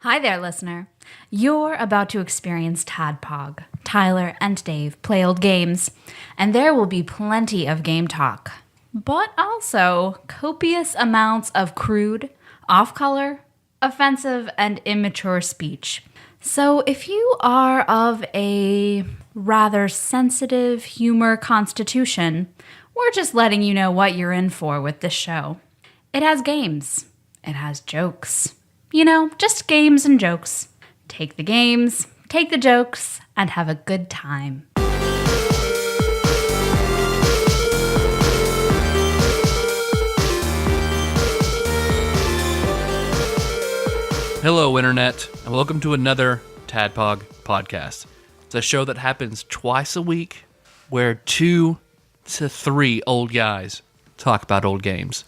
Hi there, listener. You're about to experience TADPOG. Tyler and Dave play old games, and there will be plenty of game talk, but also copious amounts of crude, off-color, offensive, and immature speech. So if you are of a rather sensitive humor constitution, we're just letting you know what you're in for with this show. It has games. It has jokes. You know, just games and jokes. Take the games, take the jokes, and have a good time. Hello, Internet, and welcome to another TADPOG podcast. It's a show that happens twice a week where 2 to 3 old guys talk about old games.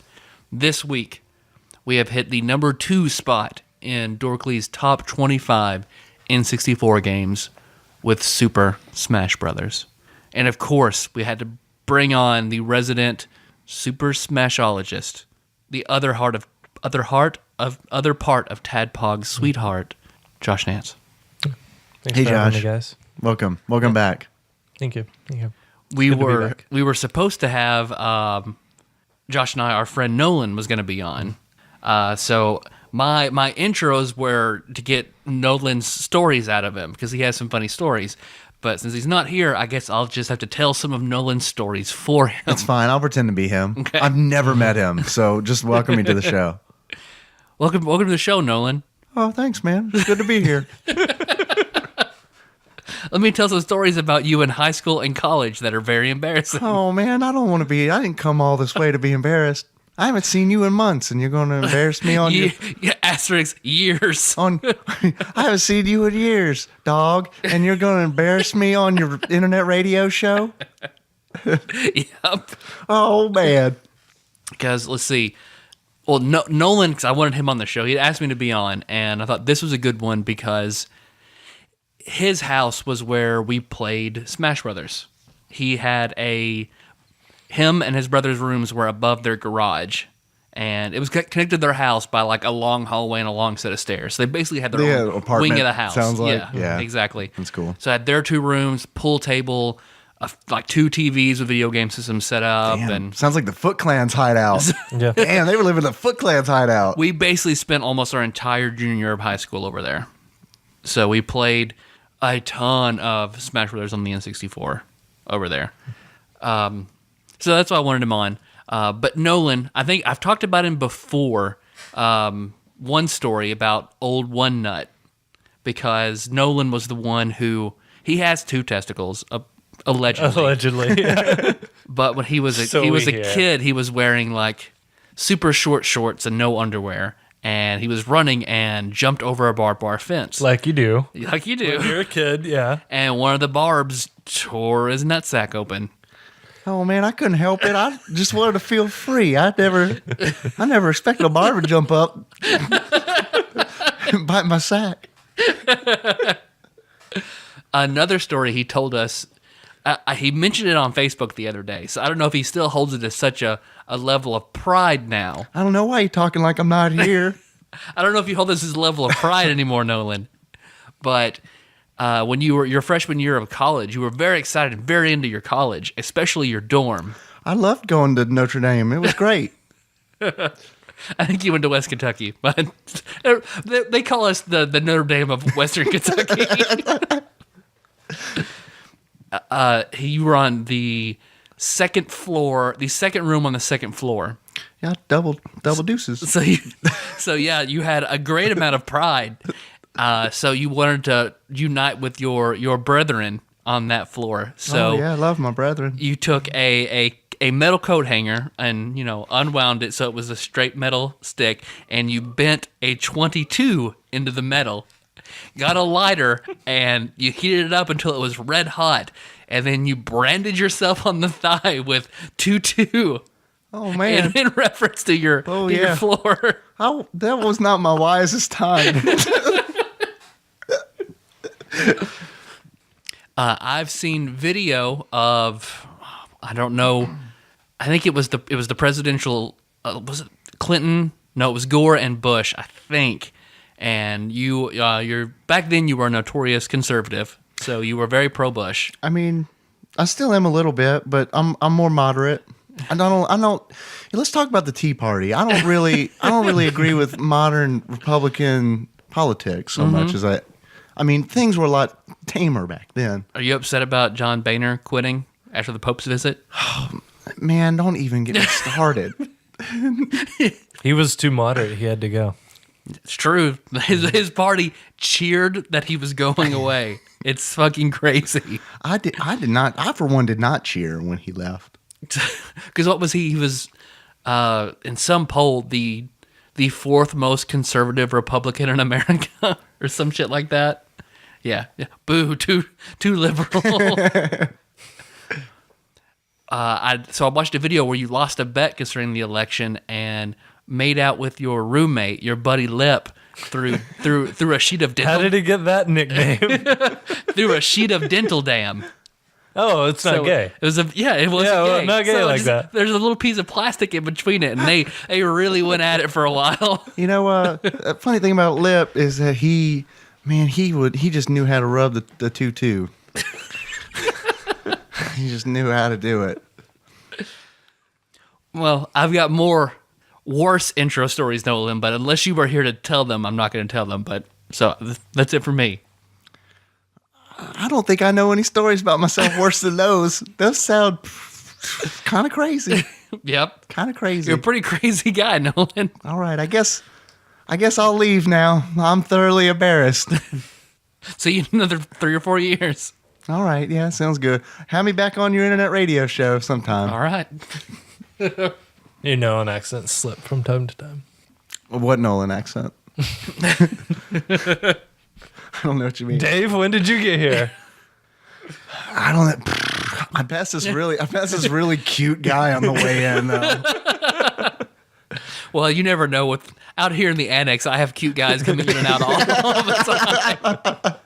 This week, we have hit the number 2 spot in Dorkly's top 25 N64 games with Super Smash Brothers. And of course, we had to bring on the resident Super Smashologist, the other part of TADPOG's sweetheart, Josh Nance. Thanks Hey for having Josh, me, guys. welcome back. Thank you. We good to be were back. we were supposed to have Josh and I, our friend Nolan was going to be on. So my intros were to get Nolan's stories out of him because he has some funny stories. But since he's not here, I guess I'll just have to tell some of Nolan's stories for him. It's fine. I'll pretend to be him. Okay. I've never met him, so just welcome me to the show. Welcome to the show, Nolan. Oh, thanks, man. It's good to be here. Let me tell some stories about you in high school and college that are very embarrassing. Oh, man, I don't want to be. I didn't come all this way to be embarrassed. I haven't seen you in months, and you're going to embarrass me on your... Asterisk years. I haven't seen you in years, dog, and you're going to embarrass me on your internet radio show? Yep. Oh, man. Because let's see. Well, Nolan, because I wanted him on the show, he asked me to be on, and I thought this was a good one because his house was where we played Smash Brothers. He had him and his brother's rooms were above their garage, and it was connected to their house by like a long hallway and a long set of stairs. So they basically had their own apartment, wing of the house. sounds like. Yeah. Exactly. That's cool. So I had their 2 rooms, pool table, like 2 TVs with video game systems set up, Damn, and sounds like the Foot Clan's hideout. Yeah. Damn, they were living in the Foot Clan's hideout. we basically spent almost our entire junior year of high school over there. So we played a ton of Smash Brothers on the N64 over there. So that's why I wanted him on. But Nolan, I think I've talked about him before. One story about old One Nut, because Nolan was the one who he has 2 testicles, allegedly. Allegedly. But when he was a So we hear. kid, he was wearing like super short shorts and no underwear, and he was running and jumped over a barbed wire fence, Like you do. like you do. When you're a kid, yeah. And one of the barbs tore his nutsack open. Oh man, I couldn't help it. I just wanted to feel free. I never expected a barber to jump up and bite my sack. Another story he told us, he mentioned it on Facebook the other day, so I don't know if he still holds it as such a level of pride now. I don't know why you're talking like I'm not here. I don't know if you hold this as a level of pride anymore, Nolan. But when you were your freshman year of college, you were very excited and very into your college, especially your dorm. I loved going to Notre Dame. It was great. I think you went to West Kentucky, but they call us the Notre Dame of Western Kentucky. You were on the second floor, the second room on the second floor. Yeah, double deuces. So you had a great amount of pride. So you wanted to unite with your brethren on that floor. So Oh yeah, I love my brethren. you took a metal coat hanger and unwound it so it was a straight metal stick, and you bent a 22 into the metal. Got a lighter and you heated it up until it was red hot, and then you branded yourself on the thigh with 22. Oh man, In reference to your yeah. floor. That was not my wisest time. I've seen video of, I don't know, I think it was the presidential, was it Clinton? No, it was Gore and Bush, I think. and you're back then you were a notorious conservative, so you were very pro-Bush. I mean, I still am a little bit, but I'm more moderate. I don't. Let's talk about the Tea Party. I don't really agree with modern Republican politics so much as I mean, things were a lot tamer back then. Are you upset about John Boehner quitting after the Pope's visit? Man, don't even get me started. He was too moderate. He had to go. It's true. His party cheered that he was going away. It's fucking crazy. I did not. I for one did not cheer when he left. Because what was he? He was in some poll the fourth most conservative Republican in America, or some shit like that. Yeah. Boo, too liberal. So I watched a video where you lost a bet concerning the election and made out with your roommate, your buddy Lip, through a sheet of dental. How did he get that nickname? Through a sheet of dental dam. Oh, it's not gay. It was it wasn't Yeah, gay. well, not gay like that. There's a little piece of plastic in between it, and they really went at it for a while. You know, a funny thing about Lip is that he just knew how to rub the tutu. He just knew how to do it. Well, I've got worse intro stories, Nolan, but unless you were here to tell them, I'm not going to tell them. But so that's it for me. I don't think I know any stories about myself worse than those. Those sound kind of crazy. Yep. Kind of crazy. You're a pretty crazy guy, Nolan. All right, I guess I'll leave now. I'm thoroughly embarrassed. See you in another 3 or 4 years. All right, yeah, sounds good. Have me back on your internet radio show sometime. All right. You know, an accent slip from time to time. What Nolan accent? I don't know what you mean. Dave, when did you get here? I don't know. I passed this really cute guy on the way in though. Well, you never know. Out here in the annex, I have cute guys coming in and out all the time.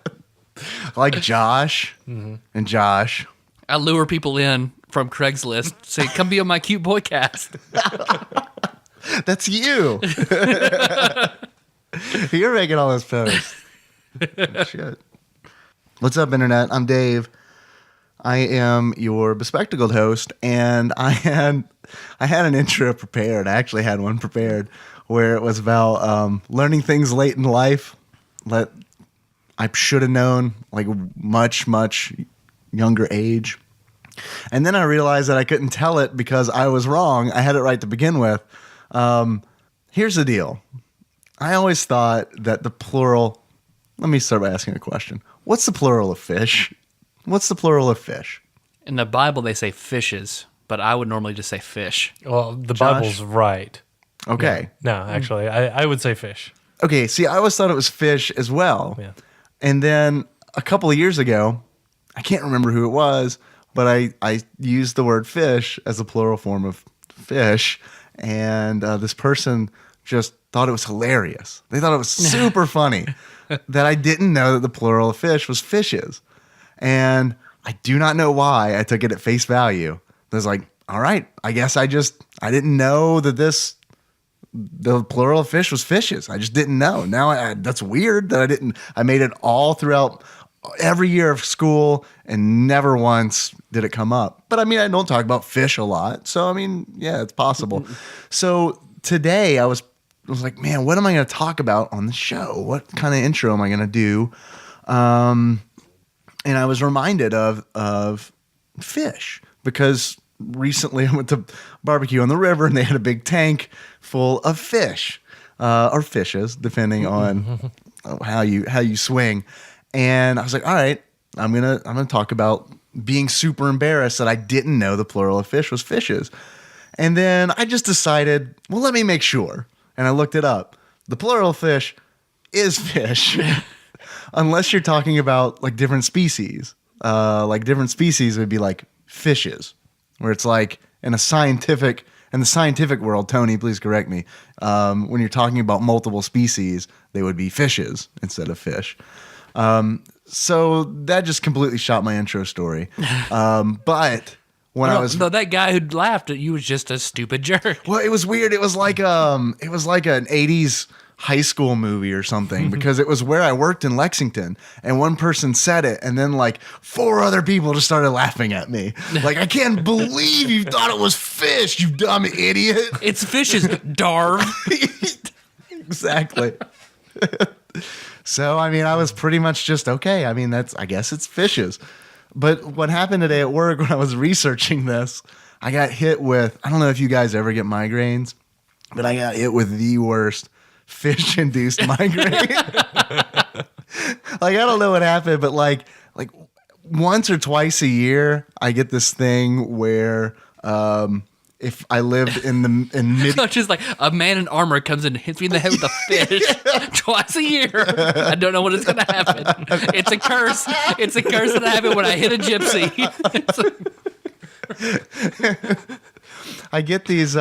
Like Josh and Josh. I lure people in from Craigslist, say, come be on my cute boy cast. That's you. You're making all those posts. Shit. What's up, Internet? I'm Dave. I am your bespectacled host, and I had an intro prepared. I actually had one prepared where it was about learning things late in life that I should have known, like much, much younger age. And then I realized that I couldn't tell it because I was wrong. I had it right to begin with. Here's the deal. I always thought that the plural... Let me start by asking a question. What's the plural of fish? What's the plural of fish? In the Bible, they say fishes, but I would normally just say fish. Well, the Josh? Bible's right. Okay. No, actually, I would say fish. Okay, see, I always thought it was fish as well. Yeah. And then a couple of years ago, I can't remember who it was, but I used the word fish as a plural form of fish, and this person just thought it was hilarious. They thought it was super funny that I didn't know that the plural of fish was fishes. And I do not know why I took it at face value. I was like, all right, I guess I didn't know that the plural of fish was fishes. I just didn't know. Now that's weird that I made it all throughout every year of school and never once did it come up. But I mean, I don't talk about fish a lot. So, I mean, yeah, it's possible. So today I was like, man, what am I going to talk about on the show? What kind of intro am I going to do? And I was reminded of fish because recently I went to barbecue on the river and they had a big tank full of fish or fishes, depending on how you swing. And I was like, all right, I'm gonna talk about being super embarrassed that I didn't know the plural of fish was fishes. And then I just decided, well, let me make sure. And I looked it up. The plural of fish is fish. Unless you're talking about like different species. Like different species would be like fishes. Where it's like in the scientific world, Tony, please correct me. When you're talking about multiple species, they would be fishes instead of fish. So that just completely shot my intro story. But when I was... No, that guy who laughed at you was just a stupid jerk. Well, it was weird. It was like an 80s high school movie or something because it was where I worked in Lexington, and one person said it, and then like 4 other people just started laughing at me. Like, I can't believe you thought it was fish, you dumb idiot. It's fishes, Darv. Exactly. So, I mean, I was pretty much just, okay, I mean, I guess it's fishes. But what happened today at work when I was researching this, I got hit with, I don't know if you guys ever get migraines, but I got hit with the worst fish-induced migraine. Like, I don't know what happened, but like once or twice a year, I get this thing where if I lived in mid, So it's just like a man in armor comes in and hits me in the head with a fish twice a year. I don't know what is going to happen. It's a curse. It's a curse that happened when I hit a gypsy. I get these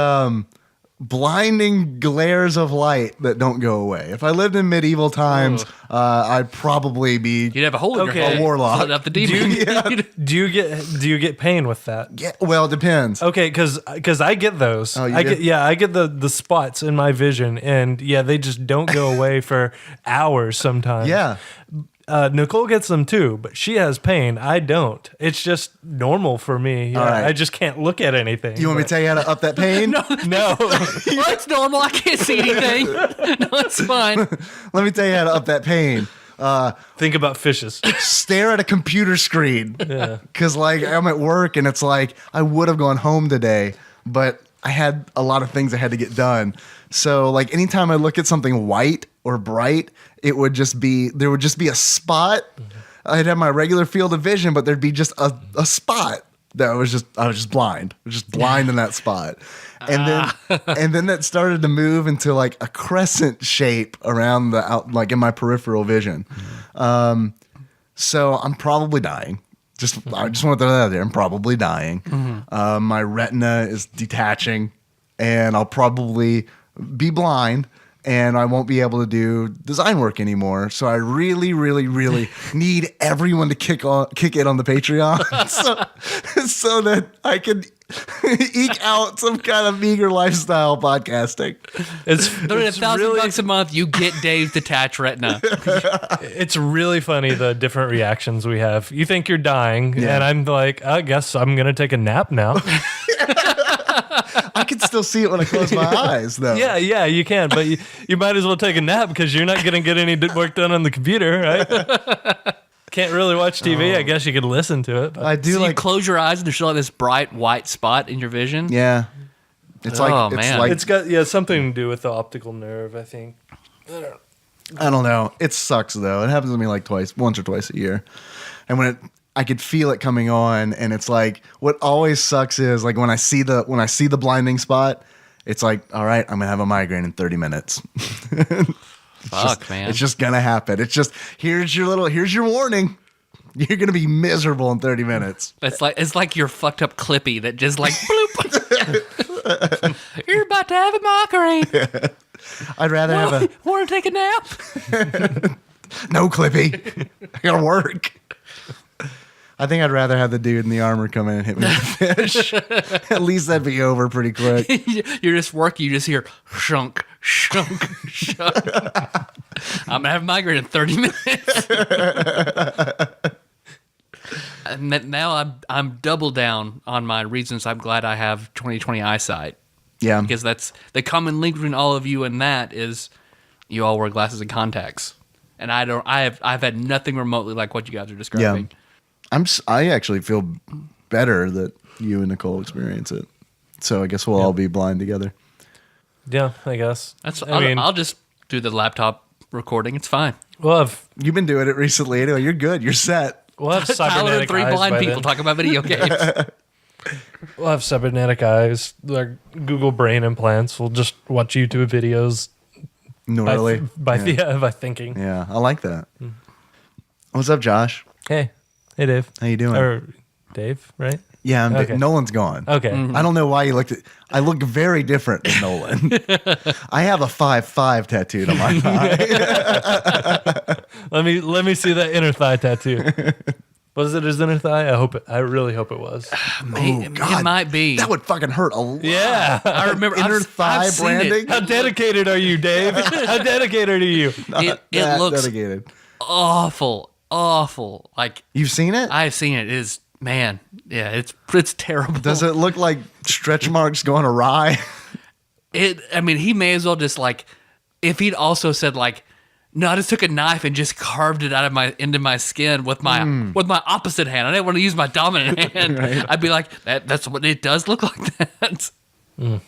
blinding glares of light that don't go away. If I lived in medieval times, I'd probably be You'd have a hole in your head. A warlock. Let out the demon. Do you get pain with that? Yeah, well, it depends. Okay, because I get those. Oh, you I do? get I get the spots in my vision, and yeah, they just don't go away for hours sometimes. Yeah. Nicole gets them too, but she has pain. I don't. It's just normal for me. Yeah, All right. I just can't look at anything. You want me to tell you how to up that pain? No. Well, it's normal. I can't see anything. No, it's fine. Let me tell you how to up that pain. Think about fishes. Stare at a computer screen. Because, like, I'm at work and it's like, I would have gone home today, but I had a lot of things I had to get done. So, like, anytime I look at something white or bright, there would just be a spot. I'd have my regular field of vision, but there'd be just a spot that I was just blind. I was just blind in that spot. And then that started to move into like a crescent shape around like in my peripheral vision. So I'm probably dying. I just want to throw that out there. I'm probably dying. My retina is detaching, and I'll probably be blind, and I won't be able to do design work anymore. So I really, really, really need everyone to kick it on the Patreon so that I can eke out some kind of meager lifestyle podcasting. It's $1,000 a month, you get Dave's detached retina. It's really funny the different reactions we have. You think you're dying, and I'm like, I guess I'm gonna take a nap now. I can still see it when I close my eyes, though. Yeah, you can, but you might as well take a nap because you're not gonna get any work done on the computer, right? Can't really watch TV. I guess you could listen to it. But. I do So like. you close your eyes and there's still like this bright white spot in your vision. Yeah, it's like Oh, it's man. like It's got something to do with the optical nerve, I think. I don't know. It sucks though. It happens to me like once or twice a year, and I could feel it coming on, and it's like what always sucks is like when I see the blinding spot, it's like, all right, I'm gonna have a migraine in 30 minutes. Fuck, man. It's just gonna happen. It's just here's your warning. You're gonna be miserable in 30 minutes. It's like your fucked up Clippy that just like bloop. You're about to have a migraine. I'd rather have Want to take a nap? no Clippy. I gotta work. I think I'd rather have the dude in the armor come in and hit me with a fish. At least that'd be over pretty quick. You're just working. You just hear shunk, shunk, shunk. I'm gonna have a migraine in 30 minutes. And now I'm double down on my reasons. I'm glad I have 20/20 eyesight. Yeah. Because that's the common link between all of you and that is you all wear glasses and contacts, and I've had nothing remotely like what you guys are describing. Yeah. I actually feel better that you and Nicole experience it. So I guess we'll all be blind together. Yeah, I guess. I'll just do the laptop recording. It's fine. You've been doing it recently anyway. You're good. You're set. We'll have Tyler cybernetic and 3 eyes blind by people then. talking about video games. We'll have cybernetic eyes, like Google Brain implants. We'll just watch YouTube videos Normally. by thinking. Yeah, I like that. What's up, Josh? Hey, Dave. How you doing? Or Dave, right? Yeah, Okay. Nolan's gone. Okay. I don't know why you looked at. I look very different than Nolan. I have a 5'5" tattooed on my thigh. Let me see that inner thigh tattoo. Was it his inner thigh? I really hope it was. It might be. That would fucking hurt a lot. Yeah. I remember Inner thigh I've seen it. branding. How dedicated are you, Dave? How dedicated are you? It That looks dedicated. awful. Like, You've seen it? I've seen it. It is, man. Yeah, it's terrible. Does it look like stretch marks going awry? I mean, he may as well just like, if he'd also said like, no, I just took a knife and just carved it into my skin with my opposite hand. I didn't want to use my dominant hand. Right. I'd be like, that's what it does look like that. You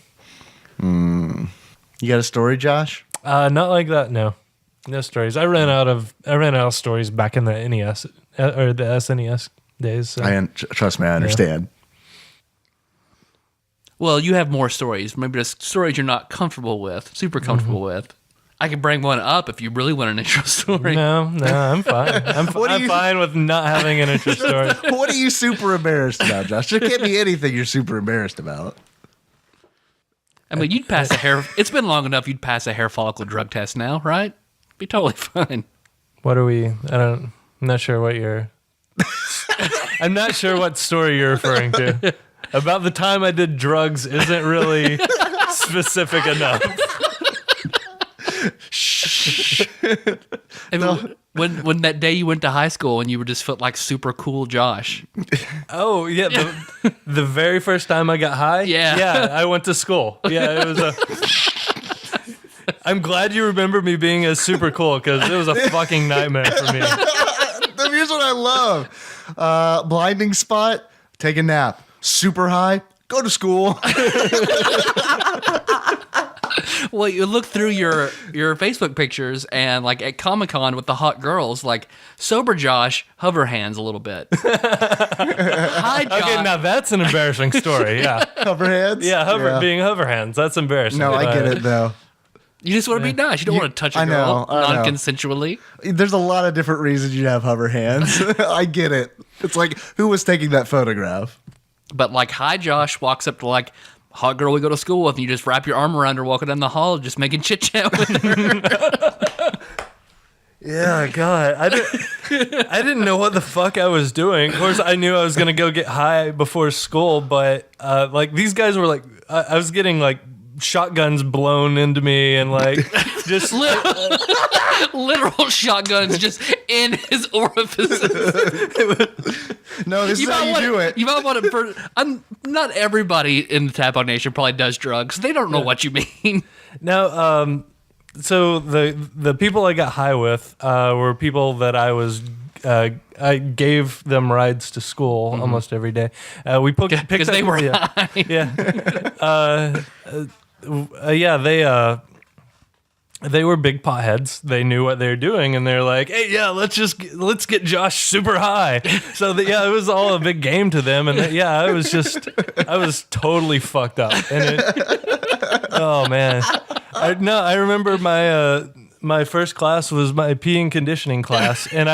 got a story, Josh? Not like that. No stories. I ran out of stories back in the NES or the SNES days. So. Trust me, I understand. Well, you have more stories. Maybe just stories you're not comfortable with, super comfortable with. I can bring one up if you really want an intro story. No, I'm fine. I'm fine with not having an intro story. What are you super embarrassed about, Josh? There can't be anything you're super embarrassed about. I mean, you'd pass it's been long enough you'd pass a hair follicle drug test now, right? Be totally fine. What are we? I'm not sure what you're. I'm not sure what story you're referring to. About the time I did drugs isn't really specific enough. I mean, when that day you went to high school and you were just felt like super cool Josh. Oh yeah, the very first time I got high. Yeah. I went to school. Yeah, it was a. I'm glad you remember me being a super cool because it was a fucking nightmare for me. Here's what I love: blinding spot, take a nap. Super high, go to school. Well, you look through your Facebook pictures and like at Comic-Con with the hot girls, like sober Josh hover hands a little bit. Hi, Josh. Okay, now that's an embarrassing story. Yeah, Hover hands. yeah, being hover hands. That's embarrassing. No, I get it though. You just want to be nice. You don't want to touch a I know, girl I know. non-consensually. There's a lot of different reasons you'd have hover hands. I get it. It's like, who was taking that photograph? But like, hi, Josh walks up to like hot girl we go to school with, and you just wrap your arm around her, walking down the hall, just making chit chat with her. Yeah, God, I didn't know what the fuck I was doing. Of course, I knew I was gonna go get high before school, but like these guys were like, I was getting like shotguns blown into me and like just Literal shotguns just in his orifices. No, this is how you do it. You might want to. Not everybody in the TADPOG Nation probably does drugs. They don't know what you mean. Now, so the people I got high with were people that I gave them rides to school almost every day. We picked up Because they were high. Yeah. They were big potheads. They knew what they were doing, and they're like, "Hey, yeah, let's get Josh super high." So it was all a big game to them, and I was totally fucked up. And oh man, I remember my first class was my PE and conditioning class, and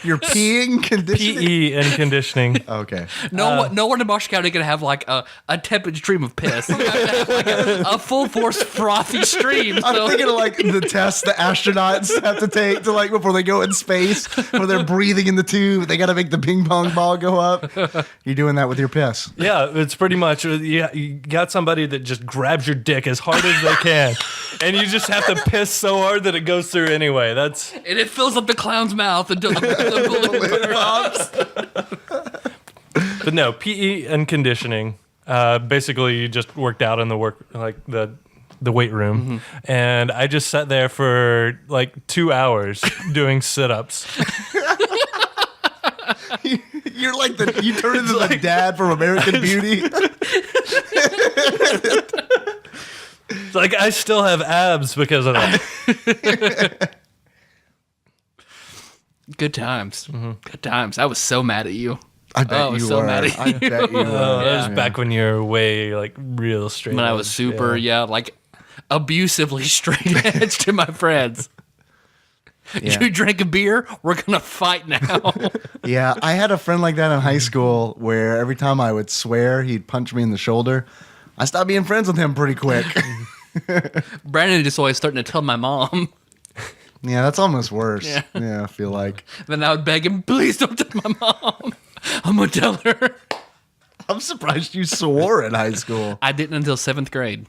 You're peeing conditioning? PE and conditioning. Okay. No one in Marshall County can have like a tepid stream of piss. You have to have like a full force frothy stream. I'm thinking of like the tests the astronauts have to take to like before they go in space, where they're breathing in the tube. They got to make the ping pong ball go up. You're doing that with your piss. Yeah, it's pretty much, you got somebody that just grabs your dick as hard as they can, and you just have to piss so hard that it goes through anyway. And it fills up the clown's mouth until the balloon pops. But no, PE and conditioning. Basically, you just worked out in the weight room, and I just sat there for like 2 hours doing sit-ups. You're like you turn into the dad from American Beauty. It's like I still have abs because of that. Good times. Good times. I was so mad at you. I bet I was you so were. mad at I bet you were. That was back when you were way like real straight. When I was super, like abusively straight edge to my friends. Yeah. You drank a beer, we're gonna fight now. Yeah, I had a friend like that in high school where every time I would swear, he'd punch me in the shoulder. I stopped being friends with him pretty quick. Brandon just always starting to tell my mom. Yeah, that's almost worse. Yeah. Yeah, I feel like. Then I would beg him, please don't tell my mom. I'm going to tell her. I'm surprised you swore in high school. I didn't until 7th grade.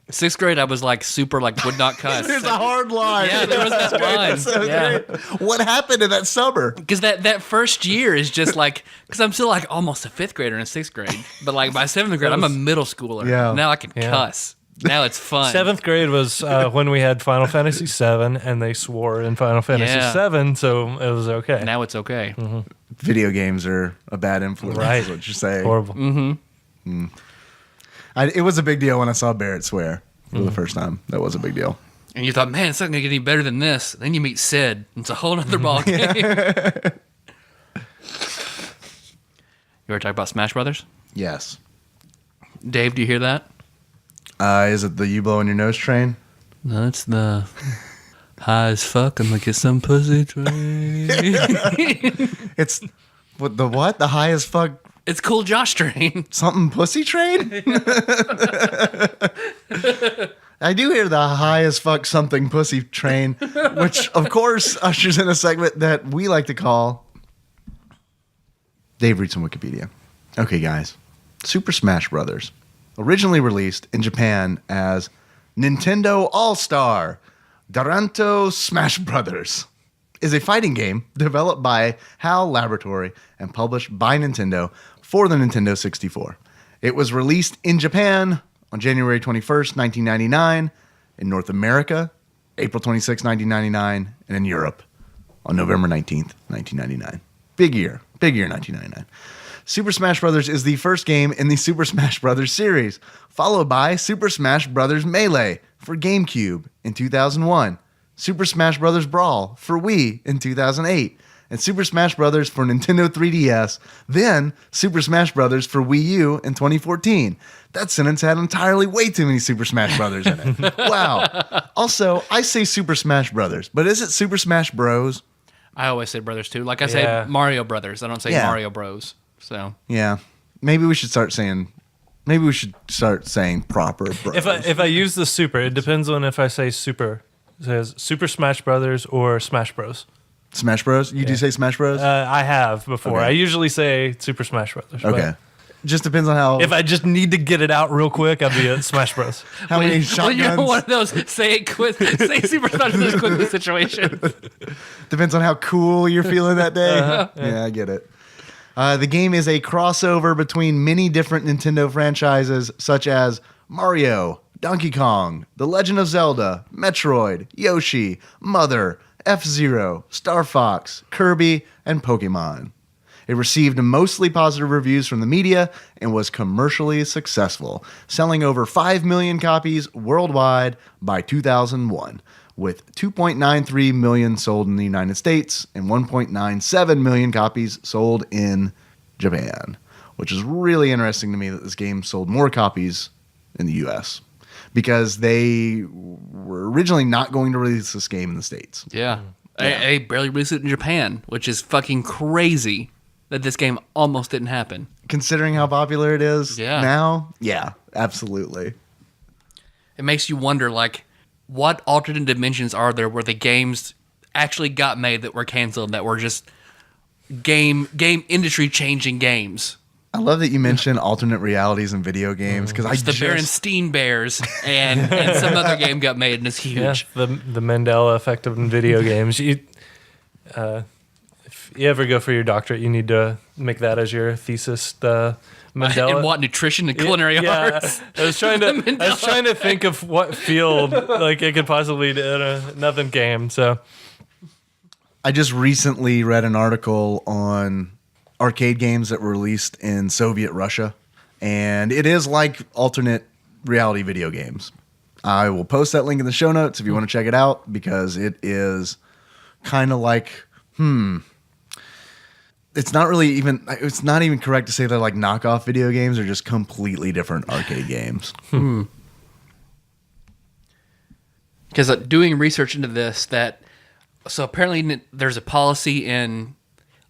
6th grade, I was like super, like would not cuss. There's a hard line. Yeah, there was that line. So Yeah. great. What happened in that summer? Because that first year is just like, because I'm still like almost a 5th grader in 6th grade. But like by 7th grade, I'm a middle schooler. Yeah. Now I can cuss. Now it's fun. 7th grade was when we had Final Fantasy VII, and they swore in Final Fantasy Yeah. VII, so it was okay. Now it's okay. Mm-hmm. Video games are a bad influence, Right. is what you're saying. Horrible. It was a big deal when I saw Barrett swear for the first time. That was a big deal. And you thought, man, it's not going to get any better than this. Then you meet Sid. It's a whole other ball game. You ever talk about Smash Brothers? Yes. Dave, do you hear that? Is it the you blowing your nose train? No, it's the high as fuck. I'm going to get some pussy train. It's what? The high as fuck It's Cool Josh train. something pussy train? I do hear the high as fuck something pussy train, which of course ushers in a segment that we like to call Dave reads some Wikipedia. Okay, guys. Super Smash Brothers, originally released in Japan as Nintendo All-Star Daranto Smash Brothers, is a fighting game developed by HAL Laboratory and published by Nintendo for the Nintendo 64. It was released in Japan on January 21st, 1999, in North America, April 26, 1999, and in Europe on November 19th, 1999. Big year, 1999. Super Smash Bros. Is the first game in the Super Smash Bros. Series, followed by Super Smash Bros. Melee for GameCube in 2001, Super Smash Bros. Brawl for Wii in 2008, and Super Smash Bros. For Nintendo 3DS, then Super Smash Bros. For Wii U in 2014. That sentence had entirely way too many Super Smash Bros. In it. Wow. Also, I say Super Smash Bros., but is it Super Smash Bros.? I always say brothers too. Like I Yeah. say Mario Brothers. I don't say Yeah. Mario Bros. So Yeah. Maybe we should start saying proper bros. If I use the super, it depends on if I say super. It says Super Smash Brothers or Smash Bros. Smash Bros? You do say Smash Bros? I have before. Okay. I usually say Super Smash Brothers. but Okay. Just depends on how If I just need to get it out real quick, I'll be at Smash Bros. how many Well, shotguns. you're one of those say it quick, say Super Smash Bros. Quickly situation. Depends on how cool you're feeling that day. Yeah, I get it. The game is a crossover between many different Nintendo franchises such as Mario, Donkey Kong, The Legend of Zelda, Metroid, Yoshi, Mother, F-Zero, Star Fox, Kirby, and Pokemon. It received mostly positive reviews from the media and was commercially successful, selling over 5 million copies worldwide by 2001, with 2.93 million sold in the United States and 1.97 million copies sold in Japan, which is really interesting to me that this game sold more copies in the US because they were originally not going to release this game in the States. Yeah. I barely released it in Japan, which is fucking crazy that this game almost didn't happen. Considering how popular it is Yeah. now, yeah, absolutely. It makes you wonder, like, what alternate dimensions are there where the games actually got made that were canceled, that were just game industry changing games? I love that you mentioned alternate realities in video games because The Berenstein Bears and some other game got made and it's huge. Yeah, the Mandela effect of video games. If you ever go for your doctorate, you need to make that as your thesis. The Mandela. And what, nutrition and culinary arts? I was trying to think of what field like it could possibly do another game. So I just recently read an article on arcade games that were released in Soviet Russia, and it is like alternate reality video games. I will post that link in the show notes if you want to check it out because it is kind of like, it's not even correct to say they're like knockoff video games. They're just completely different arcade games. Because doing research into this, so apparently there's a policy in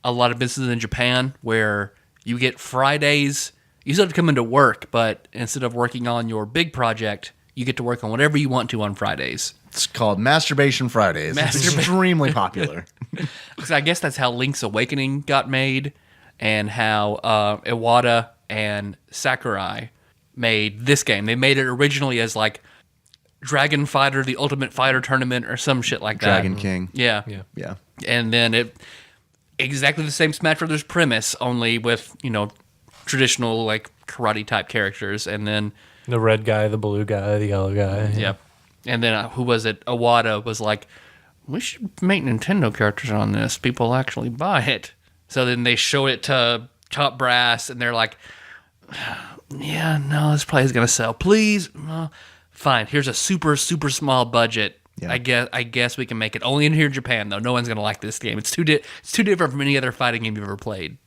a lot of businesses in Japan where you get Fridays. You still have to come into work, but instead of working on your big project, you get to work on whatever you want to on Fridays. It's called Masturbation Fridays. It's extremely popular. So I guess that's how Link's Awakening got made, and how Iwata and Sakurai made this game. They made it originally as like Dragon Fighter, the Ultimate Fighter Tournament, or some shit like that. Dragon King. Yeah. And then it exactly the same Smash Brothers premise, only with, traditional like karate type characters, and then The red guy, the blue guy, the yellow guy. Yep. And then who was it? Iwata was like, we should make Nintendo characters on this. People actually buy it. So then they show it to top brass, and they're like, yeah, no, this probably is going to sell. Please, fine. Here's a super, super small budget. Yeah. I guess we can make it. Only in here in Japan, though. No one's going to like this game. It's too different from any other fighting game you've ever played.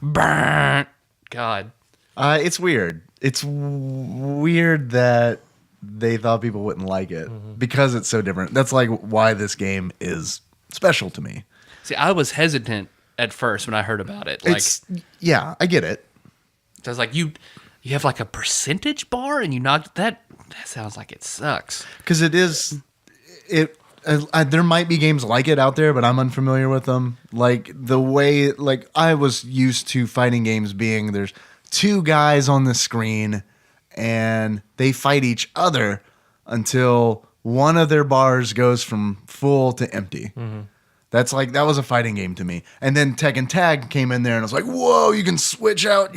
Burn. God. It's weird. It's weird that they thought people wouldn't like it because it's so different. That's like why this game is special to me. See, I was hesitant at first when I heard about it. Yeah, I get it. So I was like, you have like a percentage bar, and you knocked that. That sounds like it sucks. Because there might be games like it out there, but I'm unfamiliar with them. Like the way, like I was used to fighting games being there's two guys on the screen and they fight each other until one of their bars goes from full to empty. That was a fighting game to me. And then Tekken Tag came in there and I was like, whoa, you can switch out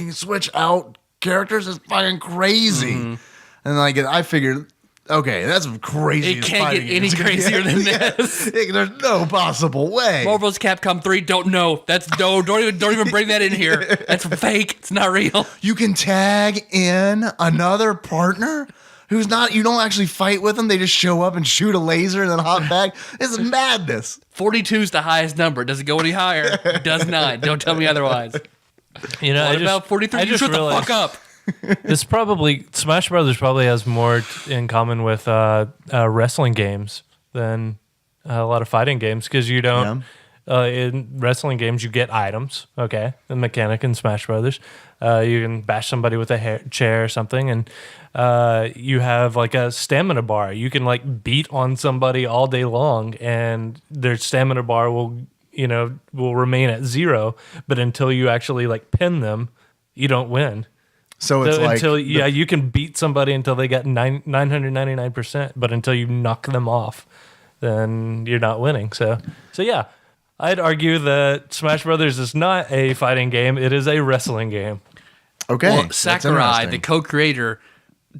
characters. It's fucking crazy. And like I figured, okay, that's crazy. It can't get any crazier than this. There's no possible way. Marvel vs. Capcom 3, don't know. Don't even bring that in here. That's fake. It's not real. You can tag in another partner who's not, you don't actually fight with them. They just show up and shoot a laser and then hop back. It's madness. 42 is the highest number. Does it go any higher? It does not. Don't tell me otherwise. What about 43? You shut the fuck up. This probably Smash Brothers probably has more in common with wrestling games than a lot of fighting games, because you don't in wrestling games you get items. Okay, the mechanic in Smash Brothers, you can bash somebody with a chair or something, and you have like a stamina bar. You can like beat on somebody all day long, and their stamina bar will remain at 0, but until you actually like pin them, you don't win. So it's you can beat somebody until they get 999%, but until you knock them off, then you're not winning. So yeah, I'd argue that Smash Brothers is not a fighting game; it is a wrestling game. Okay. Well, Sakurai, the co-creator,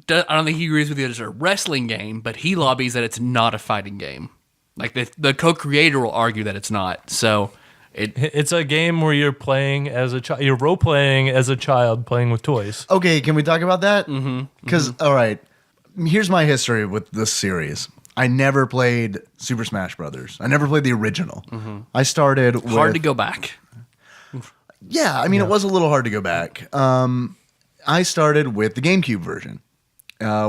I don't think he agrees with you that it's a wrestling game, but he lobbies that it's not a fighting game. Like the co-creator will argue that it's not. So. It's a game where you're playing as a child. You're role playing as a child playing with toys. Okay, can we talk about that? Because all right, here's my history with this series. I never played Super Smash Brothers. I never played the original. I started with... Hard to go back. Yeah, I mean, it was a little hard to go back. I started with the GameCube version,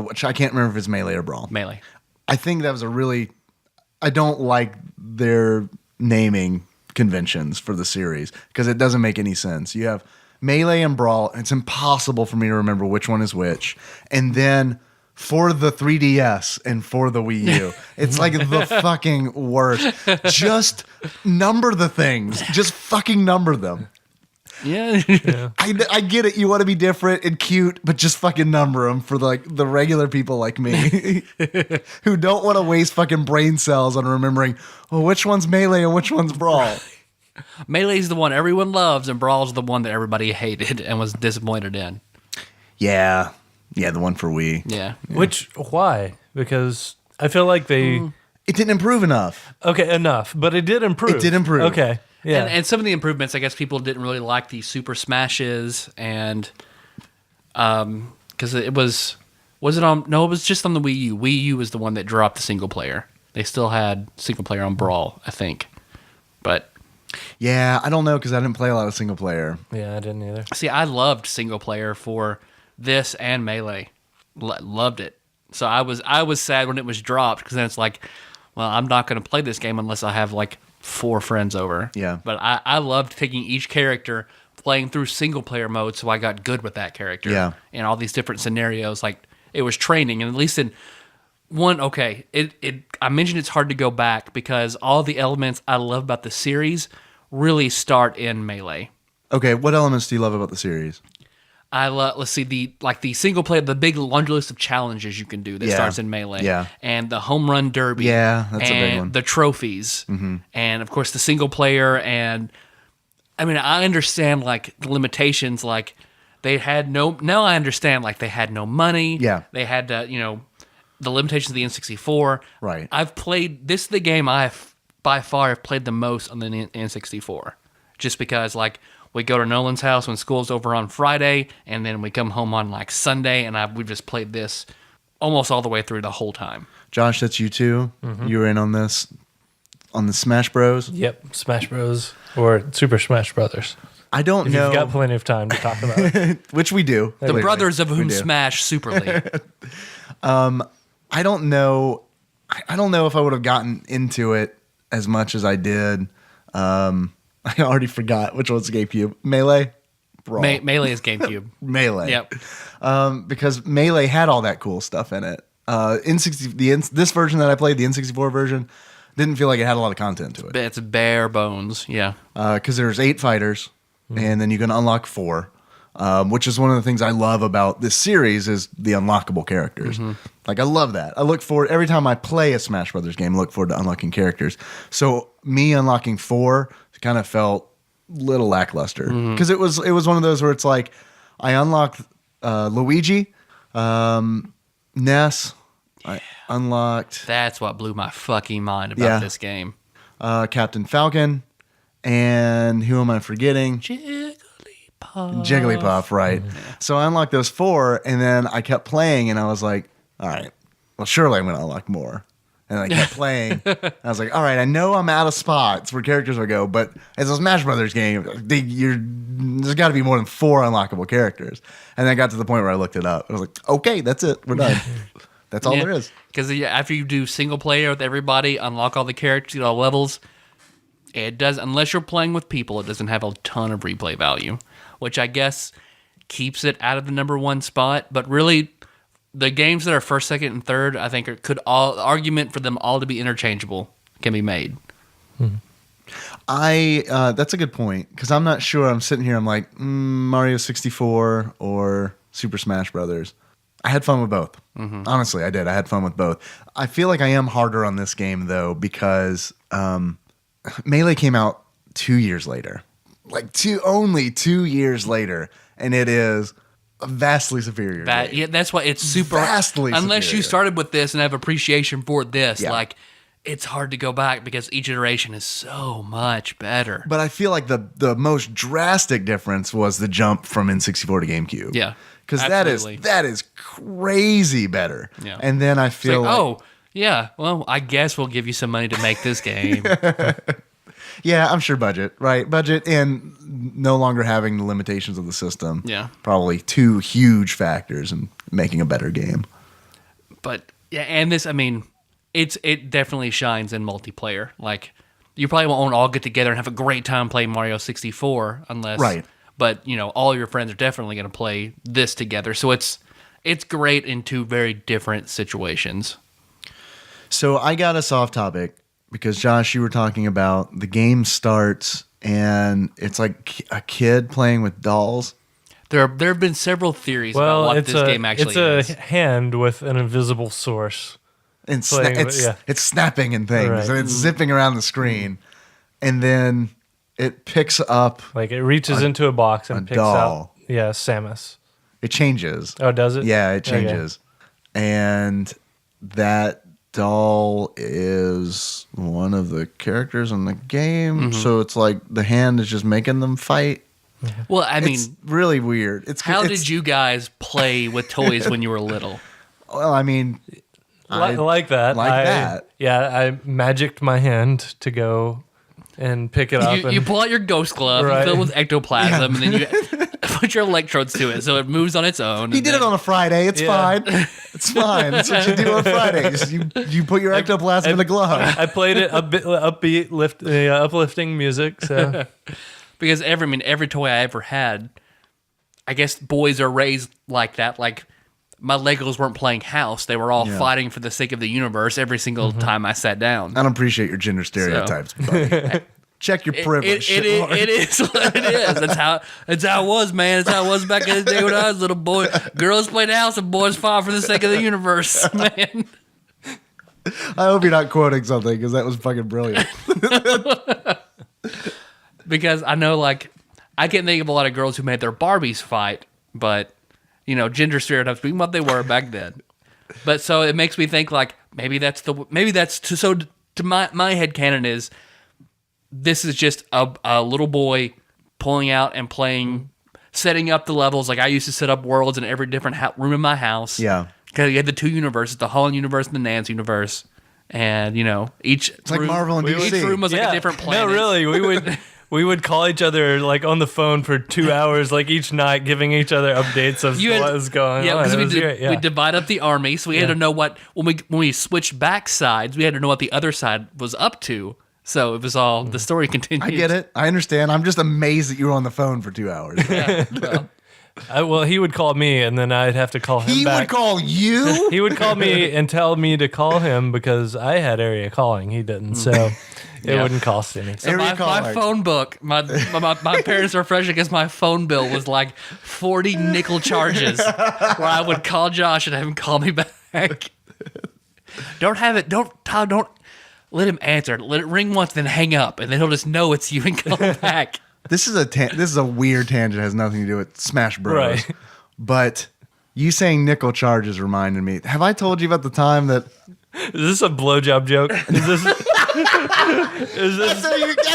which I can't remember if it's Melee or Brawl. Melee. I think that was I don't like their naming conventions for the series because it doesn't make any sense. You have Melee and Brawl. It's impossible for me to remember which one is which. And then for the 3DS and for the Wii U, it's like the fucking worst. Just number the things. Just fucking number them. Yeah. I get it. You want to be different and cute, but just fucking number them for like the regular people like me who don't want to waste fucking brain cells on remembering, which one's Melee and which one's Brawl. Melee's the one everyone loves, and Brawl's the one that everybody hated and was disappointed in. Yeah, the one for Wii. Yeah. Why? Because I feel like it didn't improve enough. Okay, enough, but it did improve. It did improve. Okay. Yeah. And some of the improvements, I guess people didn't really like the Super Smashes, and because it was it on? No, it was just on the Wii U. Wii U was the one that dropped the single player. They still had single player on Brawl, I think, but yeah, I don't know because I didn't play a lot of single player. Yeah, I didn't either. See, I loved single player for this and Melee, loved it. So I was sad when it was dropped because then it's like, well, I'm not going to play this game unless I have like 4 friends over. Yeah. But I loved taking each character, playing through single player mode, so I got good with that character. Yeah. And all these different scenarios, like it was training, and at least in one, okay, I mentioned it's hard to go back because all the elements I love about the series really start in Melee. Okay, what elements do you love about the series? I love, let's see, the single player, the big laundry list of challenges you can do that starts in Melee. Yeah. And the home run derby. Yeah, that's a big and one. the trophies. And of course the single player. And I mean, I understand like the limitations, like they had now I understand like they had no money. Yeah. They had to, the limitations of the N64. Right. I've played, this is the game by far have played the most on the N64. Just because like, we go to Nolan's house when school's over on Friday, and then we come home on like Sunday, and we've just played this almost all the way through the whole time. Josh, that's you too. You were in on this, on the Smash Bros. Yep, Smash Bros. Or Super Smash Brothers. I don't If know. you've got plenty of time to talk about it. Which we do. The brothers of whom do. smash Super League. I don't know. I don't know if I would have gotten into it as much as I did. I already forgot which one's GameCube. Melee? Brawl. Melee is GameCube. Melee. Yep. Because Melee had all that cool stuff in it. This version that I played, the N64 version, didn't feel like it had a lot of content to it. It's bare bones. Yeah. Because there's 8 fighters, and then you can unlock 4, which is one of the things I love about this series is the unlockable characters. Like, I love that. I look forward, every time I play a Smash Brothers game, I look forward to unlocking characters. So me unlocking 4 kind of felt a little lackluster. Because it was one of those where it's like, I unlocked Luigi, Ness, I unlocked That's what blew my fucking mind about this game. Captain Falcon, and who am I forgetting? Jigglypuff, right. So I unlocked those 4, and then I kept playing, and I was like, all right, well, surely I'm going to unlock more. And I kept playing. I was like, all right, I know I'm out of spots where characters will go, but as a Smash Brothers game, there's got to be more than 4 unlockable characters. And then I got to the point where I looked it up. I was like, okay, that's it. We're done. That's all there is. Because after you do single player with everybody, unlock all the characters, all levels, it does, unless you're playing with people, it doesn't have a ton of replay value, which I guess keeps it out of the number 1 spot. But really, the games that are first, second, and third, I think argument for them all to be interchangeable can be made. That's a good point, because I'm not sure. I'm sitting here, I'm like, Mario 64 or Super Smash Brothers. I had fun with both. Honestly, I did. I had fun with both. I feel like I am harder on this game, though, because Melee came out 2 years later. Like, only 2 years later, and it is a vastly superior game. Yeah, that's why it's super. Vastly unless you superior. started with this and have appreciation for this, Yeah. like, it's hard to go back because each iteration is so much better. But I feel like the most drastic difference was the jump from N64 to GameCube. Yeah, Because absolutely. that is crazy better. Yeah. And then I It's feel like, like, oh, yeah, well, I guess we'll give you some money to make this game. yeah, I'm sure budget, right? Budget and no longer having the limitations of the system. Yeah. Probably 2 huge factors in making a better game. But yeah, and this, I mean, it definitely shines in multiplayer. Like, you probably won't all get together and have a great time playing Mario 64 unless, Right. But all your friends are definitely going to play this together. So it's great in 2 very different situations. So I got us off topic because, Josh, you were talking about the game starts and it's like a kid playing with dolls. There have been several theories about Well, what this game actually is. it's a hand with an invisible source. And Playing with- yeah. it's snapping and things, Right. and it's zipping around the screen, and then it picks up. Like it reaches into a box and picks doll. out, Samus. It changes. Oh, does it? Yeah, it Okay. changes, and that doll is one of the characters in the game. So it's like the hand is just making them fight. Well, I mean, It's really weird. how did you guys play with toys when you were little? Well, I mean, Like that. like that. Yeah, I magicked my hand to go and pick it up. You pull out your ghost glove, Right. fill it with ectoplasm, and then you put your electrodes to it so it moves on its own. He did it on a Friday. It's Yeah. fine. It's fine. That's what you do on Fridays. You put your ectoplasm in a glove. I played it a bit upbeat, uplifting music. So Because every toy I ever had, I guess boys are raised like that. Like, my Legos weren't playing house. They were all Yeah. fighting for the sake of the universe every single time I sat down. I don't appreciate your gender stereotypes, buddy. Check your privilege. It is what it is. That's how it was, man. That's how it was back in the day when I was a little boy. Girls played house and boys fought for the sake of the universe, man. I hope you're not quoting something because that was fucking brilliant. Because I know, like, I can't think of a lot of girls who made their Barbies fight, but, you know, gender stereotypes being what they were back then. But so it makes me think, like, maybe that's to my headcanon is this is just a little boy pulling out and playing, setting up the levels. Like, I used to set up worlds in every different room in my house. Yeah. Because you had the two universes, the Holland universe and the Nance universe. And, you know, each like Marvel and DC. Each room was like a different planet. No, really, we would call each other like on the phone for 2 hours, like each night, giving each other updates of what was going on. Yeah, It because was great, we divide up the army, so we had to know what when we switched back sides, we had to know what the other side was up to. So it was all the story continued. I get it. I understand. I'm just amazed that you were on the phone for 2 hours. Yeah, well, well, he would call me, and then I'd have to call him He back. would call you? He would call me and tell me to call him because I had area calling. He didn't, so it Yeah. wouldn't cost anything. so Area my caller. phone book, my parents were fresh because my phone bill was like 40 nickel charges, where I would call Josh and have him call me back. Don't let him answer. Let it ring once, then hang up, and then he'll just know it's you and call back. This is a weird tangent. It has nothing to do with Smash Bros. Right. But you saying nickel charges reminded me. Have I told you about the time that Is this a blowjob joke? Is this? I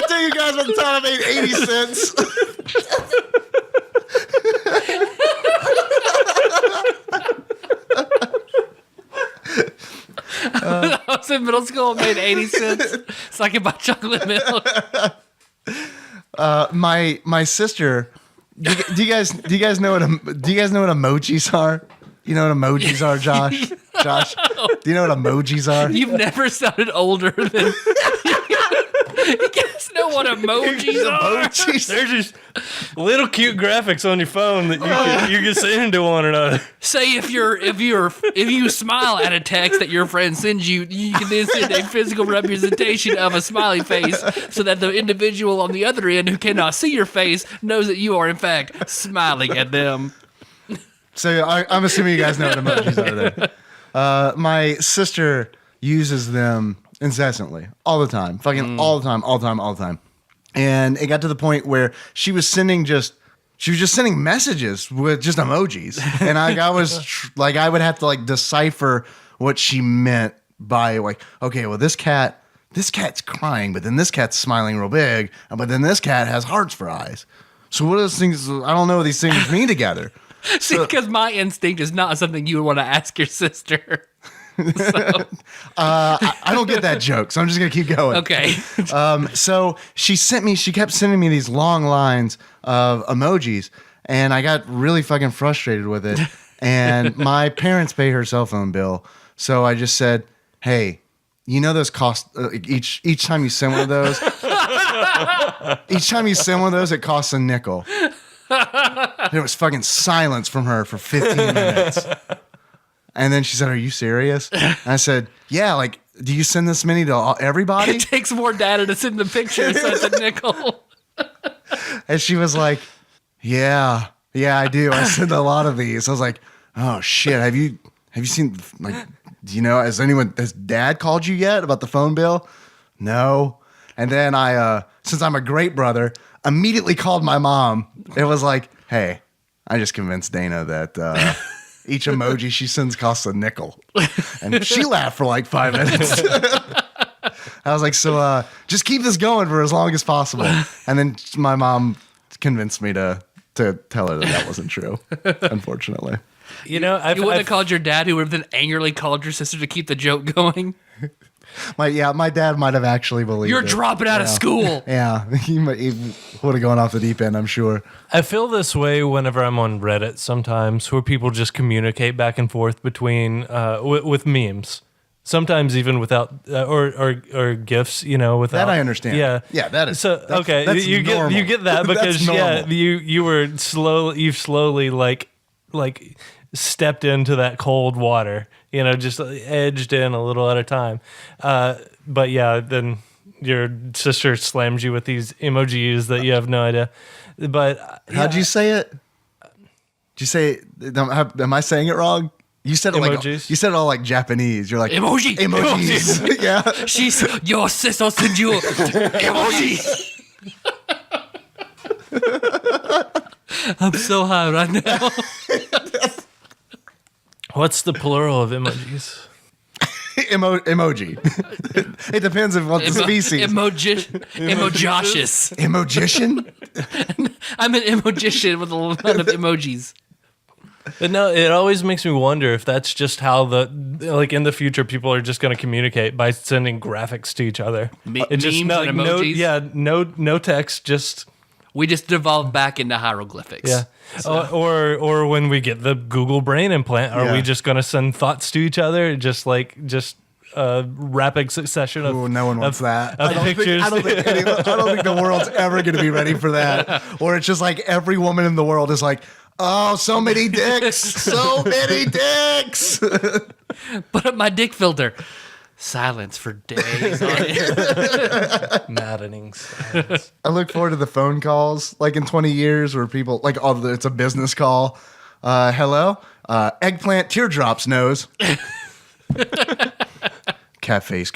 tell you guys about the time I made 80 cents? I was in middle school and made 80 cents so I could buy chocolate milk. My sister. Do you guys know what emojis are? You know what emojis are, Josh? Josh, do you know what emojis are? You've never sounded older than. You guys know what emojis are? Emojis. They're just little cute graphics on your phone that you can send to one another. Say if you smile at a text that your friend sends you, you can then send a physical representation of a smiley face so that the individual on the other end who cannot see your face knows that you are in fact smiling at them. So I'm assuming you guys know what emojis are then. My sister uses them incessantly, all the time, fucking all the time. And it got to the point where she was just sending messages with just emojis, and I would have to like decipher what she meant by like, okay, well this cat's crying, but then this cat's smiling real big, but then this cat has hearts for eyes. So what are those things? I don't know what these things mean together. See, because my instinct is not something you would want to ask your sister. I don't get that joke, so I'm just gonna keep going. Okay. So she kept sending me these long lines of emojis, and I got really fucking frustrated with it. And my parents pay her cell phone bill, so I just said, "Hey, you know those cost each time you send one of those. It costs a nickel." There was fucking silence from her for 15 minutes. And then she said, "Are you serious?" And I said, "Yeah, like, do you send this many to everybody?" It takes more data to send the picture, so it's a nickel. And she was like, yeah, I do. I send a lot of these. I was like, "Oh shit, have you seen, like, do you know, has dad called you yet about the phone bill?" "No." And then I, since I'm a great brother, immediately called my mom. It was like, "Hey, I just convinced Dana that each emoji she sends costs a nickel." And she laughed for like 5 minutes. I was like, "So just keep this going for as long as possible." And then my mom convinced me to tell her that wasn't true, unfortunately. You know, You wouldn't have called your dad, who would have then angerly called your sister to keep the joke going. My dad might have actually believed You're it. dropping out of school. Yeah, he would have gone off the deep end, I'm sure. I feel this way whenever I'm on Reddit sometimes, where people just communicate back and forth between with memes. Sometimes even without or gifs, you know, without That I understand. Yeah, that is so okay. that's you normal. get that because That's normal. you slowly like stepped into that cold water, just edged in a little at a time. But yeah, then your sister slams you with these emojis that you have no idea. But How'd you say it? Did you say? Am I saying it wrong? You said it Emojis. you said it all like Japanese. You're like Emojis. Yeah. She's your sister send you emojis. I'm so high right now. what's the plural of emojis? Emoji. It depends on what the species. Emojicious. Emogician? I'm an emojician with a lot of emojis. But no, it always makes me wonder if that's just how in the future people are just going to communicate by sending graphics to each other. Memes and emojis? No text, just We just devolved back into hieroglyphics. yeah. Or when we get the Google Brain implant, are we just going to send thoughts to each other, just rapid succession of? Ooh, no one wants that. Of pictures. I don't think the world's ever going to be ready for that. Or it's just like every woman in the world is like, oh, so many dicks, so many dicks. Put up my dick filter. Silence for days on it. Maddening silence. I look forward to the phone calls, like in 20 years, where people like, it's a business call. Hello, eggplant teardrops nose. Cat face.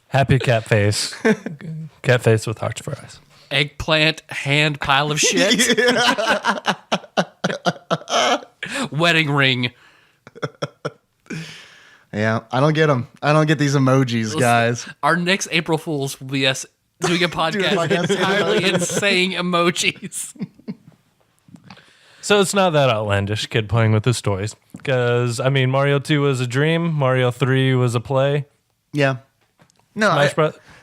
Happy cat face. Cat face with hearts for eyes. Eggplant hand pile of shit. Wedding ring. Yeah, I don't get them. I don't get these emojis, guys. Our next April Fools will be us doing a podcast entirely in saying emojis. So it's not that outlandish, kid playing with his toys. Because, Mario 2 was a dream. Mario 3 was a play. Yeah. No,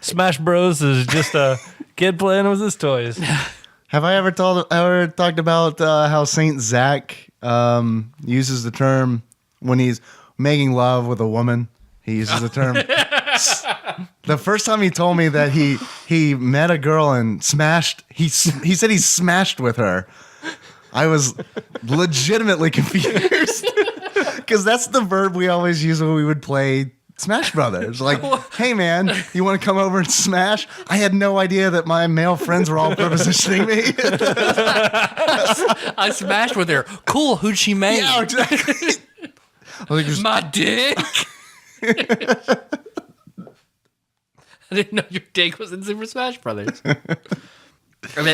Smash Bros is just a kid playing with his toys. have I ever talked about how Saint Zach uses the term when he's making love with a woman? He uses the term. The first time he told me that he met a girl and smashed. He said he smashed with her. I was legitimately confused because that's the verb we always use when we would play Smash Brothers. Like, hey man, you want to come over and smash? I had no idea that my male friends were all prepositioning me. I smashed with her. Cool. Who'd she make? Yeah, exactly. My dick. I didn't know your dick was in Super Smash Brothers.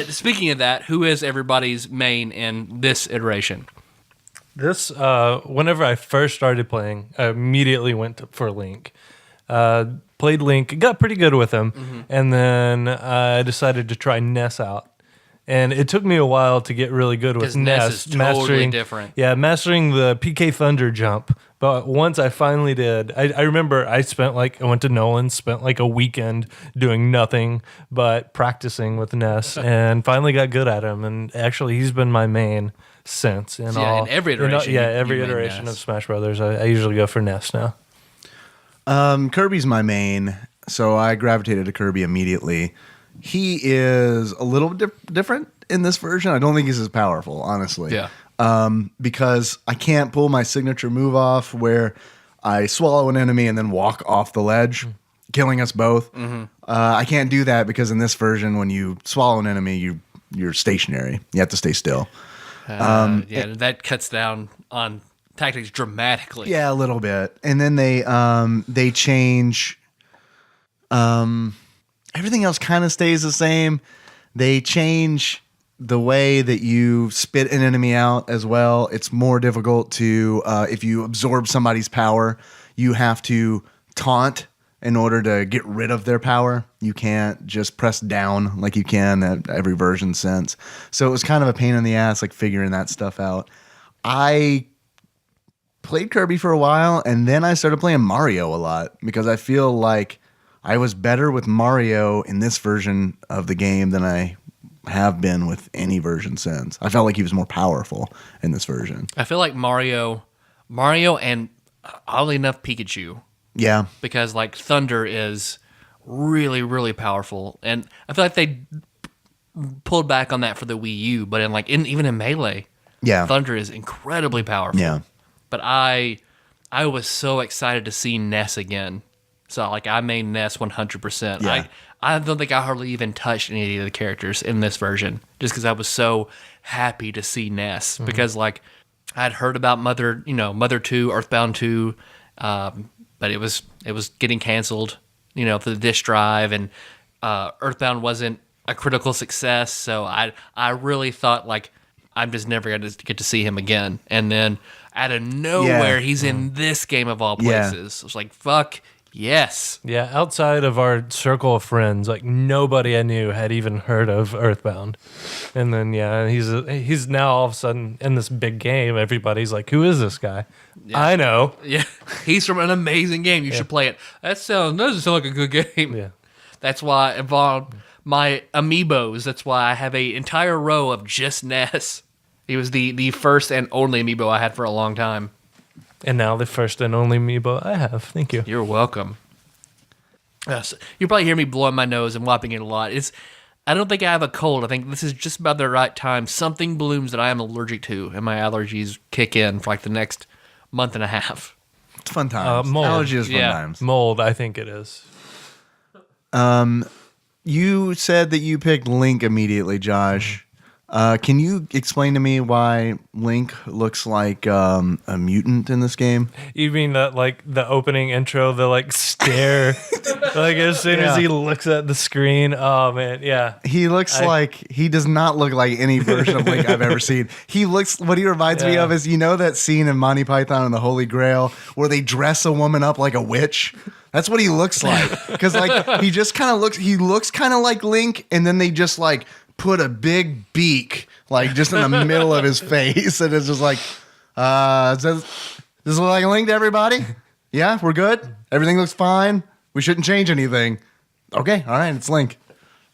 Speaking of that, who is everybody's main in this iteration? This, whenever I first started playing, I immediately went for Link. Played Link, got pretty good with him, and then I decided to try Ness out. And it took me a while to get really good with Ness is totally different. Yeah, mastering the PK Thunder jump. But once I finally did, I remember I went to Nolan's, spent like a weekend doing nothing but practicing with Ness, and finally got good at him. And actually, he's been my main since. In every iteration. Every iteration of Smash Brothers, I usually go for Ness now. Kirby's my main, so I gravitated to Kirby immediately. He is a little different in this version. I don't think he's as powerful, honestly. Yeah. Because I can't pull my signature move off where I swallow an enemy and then walk off the ledge, killing us both. I can't do that because in this version, when you swallow an enemy, you're stationary. You have to stay still. That cuts down on tactics dramatically. Yeah, a little bit. And then they change. Everything else kind of stays the same. They change the way that you spit an enemy out as well. It's more difficult to, if you absorb somebody's power, you have to taunt in order to get rid of their power. You can't just press down like you can at every version since. So it was kind of a pain in the ass, like figuring that stuff out. I played Kirby for a while, and then I started playing Mario a lot because I feel like I was better with Mario in this version of the game than I have been with any version since. I felt like he was more powerful in this version. I feel like Mario and oddly enough Pikachu. Yeah. Because like Thunder is really, really powerful. And I feel like they pulled back on that for the Wii U, but even in Melee, Yeah. Thunder is incredibly powerful. Yeah. But I was so excited to see Ness again. So I made Ness 100%. Yeah. I don't think I hardly even touched any of the characters in this version, just because I was so happy to see Ness. Because I'd heard about Mother 2, Earthbound 2, but it was getting canceled, for the disk drive, and Earthbound wasn't a critical success. So I really thought I'm just never going to get to see him again. And then out of nowhere, he's in this game of all places. It's like, fuck yes. Yeah, outside of our circle of friends, nobody I knew had even heard of Earthbound. And then he's now all of a sudden in this big game. Everybody's like, "Who is this guy?" Yeah. I know. Yeah, he's from an amazing game. You should play it. Doesn't sound like a good game. Yeah. That's why involved my amiibos. That's why I have an entire row of just Ness. He was the first and only amiibo I had for a long time. And now the first and only amiibo I have. Thank you. You're welcome. Yes, you probably hear me blowing my nose and whopping it a lot. I don't think I have a cold. I think this is just about the right time. Something blooms that I am allergic to, and my allergies kick in for the next month and a half. It's fun times. Mold. Allergy is fun Yeah. times. Mold, I think it is. You said that you picked Link immediately, Josh. Can you explain to me why Link looks like a mutant in this game? You mean that the opening intro, the stare, as soon as he looks at the screen? Oh man, yeah. He looks he does not look like any version of Link I've ever seen. What he reminds me of is, that scene in Monty Python and the Holy Grail where they dress a woman up like a witch? That's what he looks like. Because he just kind of looks kind of like Link, and then they just put a big beak just in the middle of his face, and it's just does this look like a Link to everybody? Yeah, we're good. Everything looks fine. We shouldn't change anything. Okay, all right, it's Link.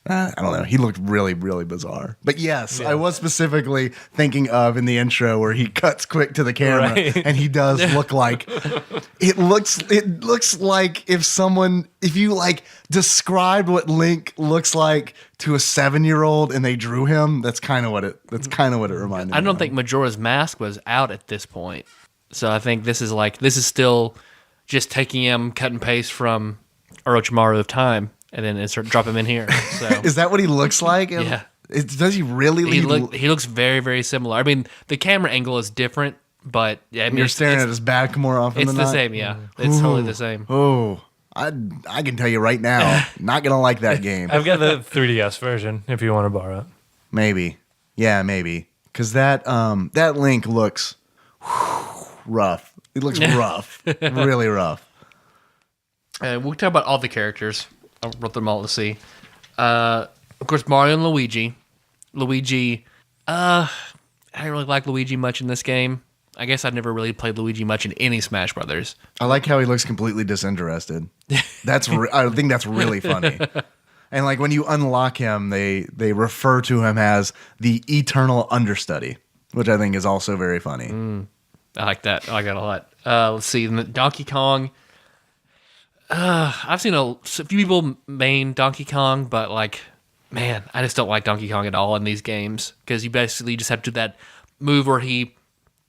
I don't know. He looked really, really bizarre. But yes, I was specifically thinking of in the intro where he cuts quick to the camera, and he does look like it looks like if you described what Link looks like to a 7-year-old and they drew him, that's kind of what it reminded me. I don't think Majora's Mask was out at this point, so I think this is still just taking him cut and paste from Orochimaru of Time, and then insert drop him in here. So is that what he looks like? Yeah. Does he really? He looks very, very similar. I mean, the camera angle is different, but you're staring at his back more often. It's than the not? same. Yeah, it's totally the same. Oh, I can tell you right now, not gonna like that game. I've got the 3DS version if you want to borrow it. Maybe, yeah, maybe, because that Link looks rough. It looks rough, really rough. We'll talk about all the characters. I wrote them all to see. Of course, Mario and Luigi. I didn't really like Luigi much in this game. I guess I've never really played Luigi much in any Smash Brothers. I like how he looks completely disinterested. I think that's really funny. And when you unlock him, they refer to him as the eternal understudy, which I think is also very funny. I like that. I like that a lot. Let's see. Donkey Kong. I've seen a few people main Donkey Kong, but man, I just don't like Donkey Kong at all in these games, because you basically just have to do that move where he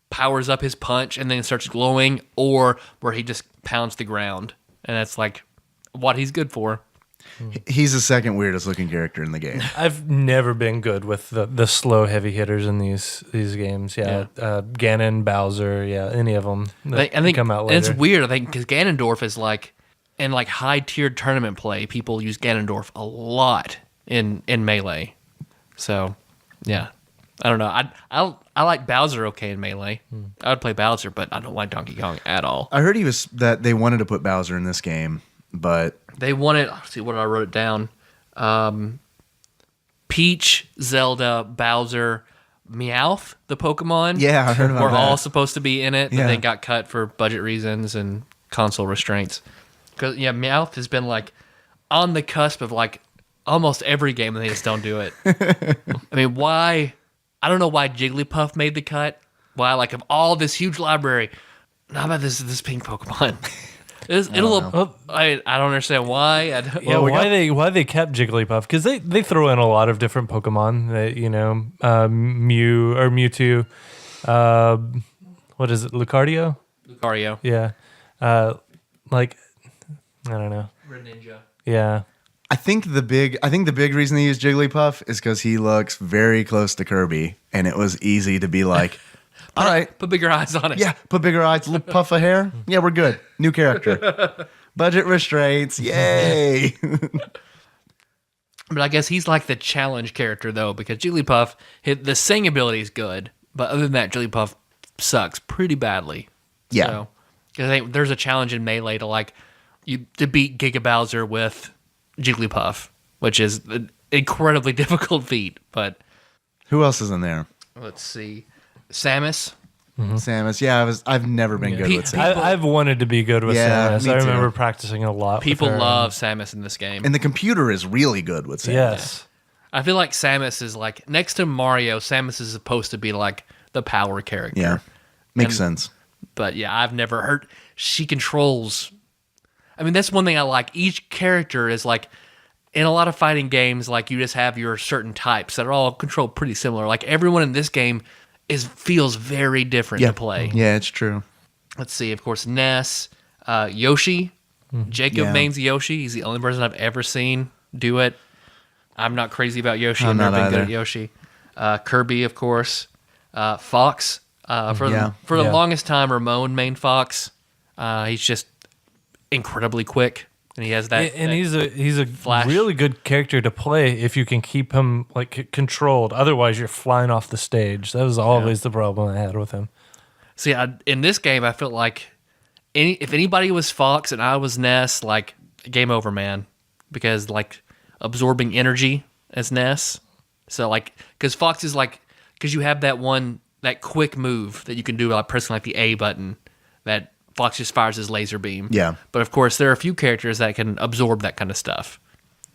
powers up his punch and then starts glowing, or where he just pounds the ground, and that's what he's good for. He's the second weirdest looking character in the game. I've never been good with the slow heavy hitters in these games. Yeah, Ganon, Bowser, any of them. I think come out later. It's weird. I think because Ganondorf is in high tiered tournament play, people use Ganondorf a lot in Melee. So yeah, I don't know. I like Bowser okay in Melee. I would play Bowser, but I don't like Donkey Kong at all. I heard that they wanted to put Bowser in this game, but they wanted. Let's see what I wrote it down. Peach, Zelda, Bowser, Meowth, the Pokemon. Yeah, I heard about were that. all supposed to be in it, but Yeah. they got cut for budget reasons and console restraints. Because Meowth has been on the cusp of almost every game, and they just don't do it. I mean, why? I don't know why Jigglypuff made the cut. Why, of all this huge library, how about this pink Pokemon? I don't understand why. Yeah, why they kept Jigglypuff, because they throw in a lot of different Pokemon that Mew or Mewtwo, what is it, Lucario? Lucario. Yeah, I don't know. Greninja. Yeah. I think the big reason they use Jigglypuff is because he looks very close to Kirby, and it was easy to be like, all right, Put bigger eyes on it. yeah, put bigger eyes, little puff of hair. Yeah, we're good. New character. Budget restraints. Yay. But I guess he's like the challenge character, though, because Jigglypuff, the sing ability is good, but other than that, Jigglypuff sucks pretty badly. Yeah. So, 'cause I think there's a challenge in Melee to beat Giga Bowser with Jigglypuff, which is an incredibly difficult feat. But Who else is in there? let's see. Samus. Samus. Yeah, I've never been good with Samus. I've wanted to be good with Yeah, Samus. me I remember too. practicing a lot. People with her. love Samus in this game. And the computer is really good with Samus. Yes. I feel like Samus is like, next to Mario, Samus is supposed to be like the power character. Yeah. Makes And- sense. But yeah, I've never heard. She controls. I mean, that's one thing I like. Each character is like, in a lot of fighting games, like you just have your certain types that are all controlled pretty similar. Like everyone in this game feels very different Yeah. to play. Yeah, it's true. Let's see, of course, Ness, Yoshi, Jacob Yeah. mains Yoshi. He's the only person I've ever seen do it. I'm not crazy about Yoshi. I'm I've never not been good either. at Yoshi. Kirby, of course. Fox. For Yeah. the Yeah. longest time, Ramon main Fox. He's just incredibly quick, and he has that. And that- he's a Flash. really good character to play if you can keep him like controlled. Otherwise, you're flying off the stage. That was always the problem I had with him. See, in this game, I felt like if anybody was Fox and I was Ness, like game over, man, because like absorbing energy as Ness. So like, because Fox is like, because you have that quick move that you can do by pressing like the A button that Fox just fires his laser beam. Yeah. But of course, there are a few characters that can absorb that kind of stuff.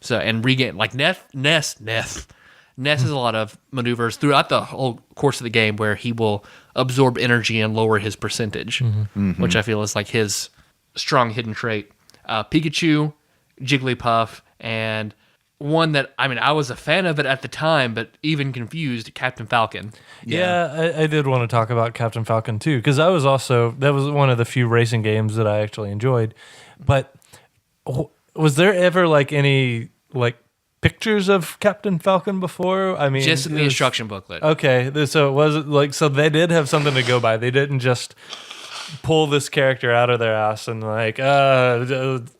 So, and regain, like Ness has a lot of maneuvers throughout the whole course of the game where he will absorb energy and lower his percentage, which I feel is like his strong hidden trait. Pikachu, Jigglypuff, and one that, I mean, I was a fan of it at the time, but even confused, Captain Falcon. Yeah, I did want to talk about Captain Falcon too, because that was one of the few racing games that I actually enjoyed. But was there ever like any like pictures of Captain Falcon before? I mean, Just in the instruction booklet. Okay, so it was like, so they did have something to go by. They didn't just pull this character out of their ass and like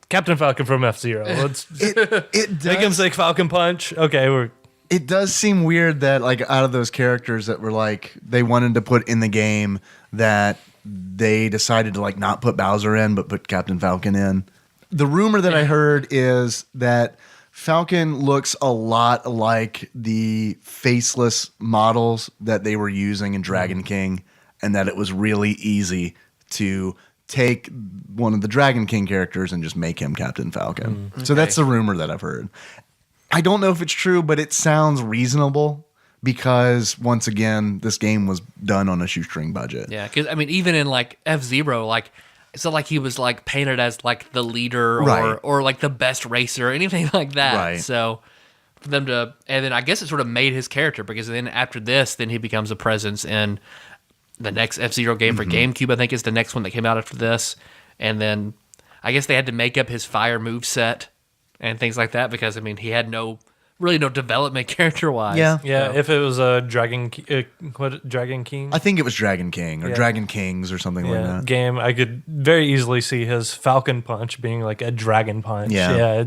Captain Falcon from F-Zero. Let's It make him does, say Falcon Punch. Okay, it does seem weird that like out of those characters that were like they wanted to put in the game, that they decided to like not put Bowser in but put Captain Falcon in. The rumor that I heard is that Falcon looks a lot like the faceless models that they were using in Dragon King, and that it was really easy to take one of the Dragon King characters and just make him Captain Falcon. So that's the rumor that I've heard. I don't know if it's true, but it sounds reasonable because, once again, this game was done on a shoestring budget. Yeah, because I mean, even in like F-Zero, like it's not like he was like painted as like the leader Right. or like the best racer or anything like that. Right. So for them to, and then I guess it sort of made his character, because then after this, then he becomes a presence in the next F-Zero game for GameCube. I think is the next one that came out after this, and then I guess they had to make up his fire move set and things like that, because I mean he had no development character wise. Yeah. yeah. If it was a Dragon King, I think it was Dragon King or Yeah. Dragon Kings or something like that. game, I could very easily see his Falcon Punch being like a Dragon Punch. Yeah.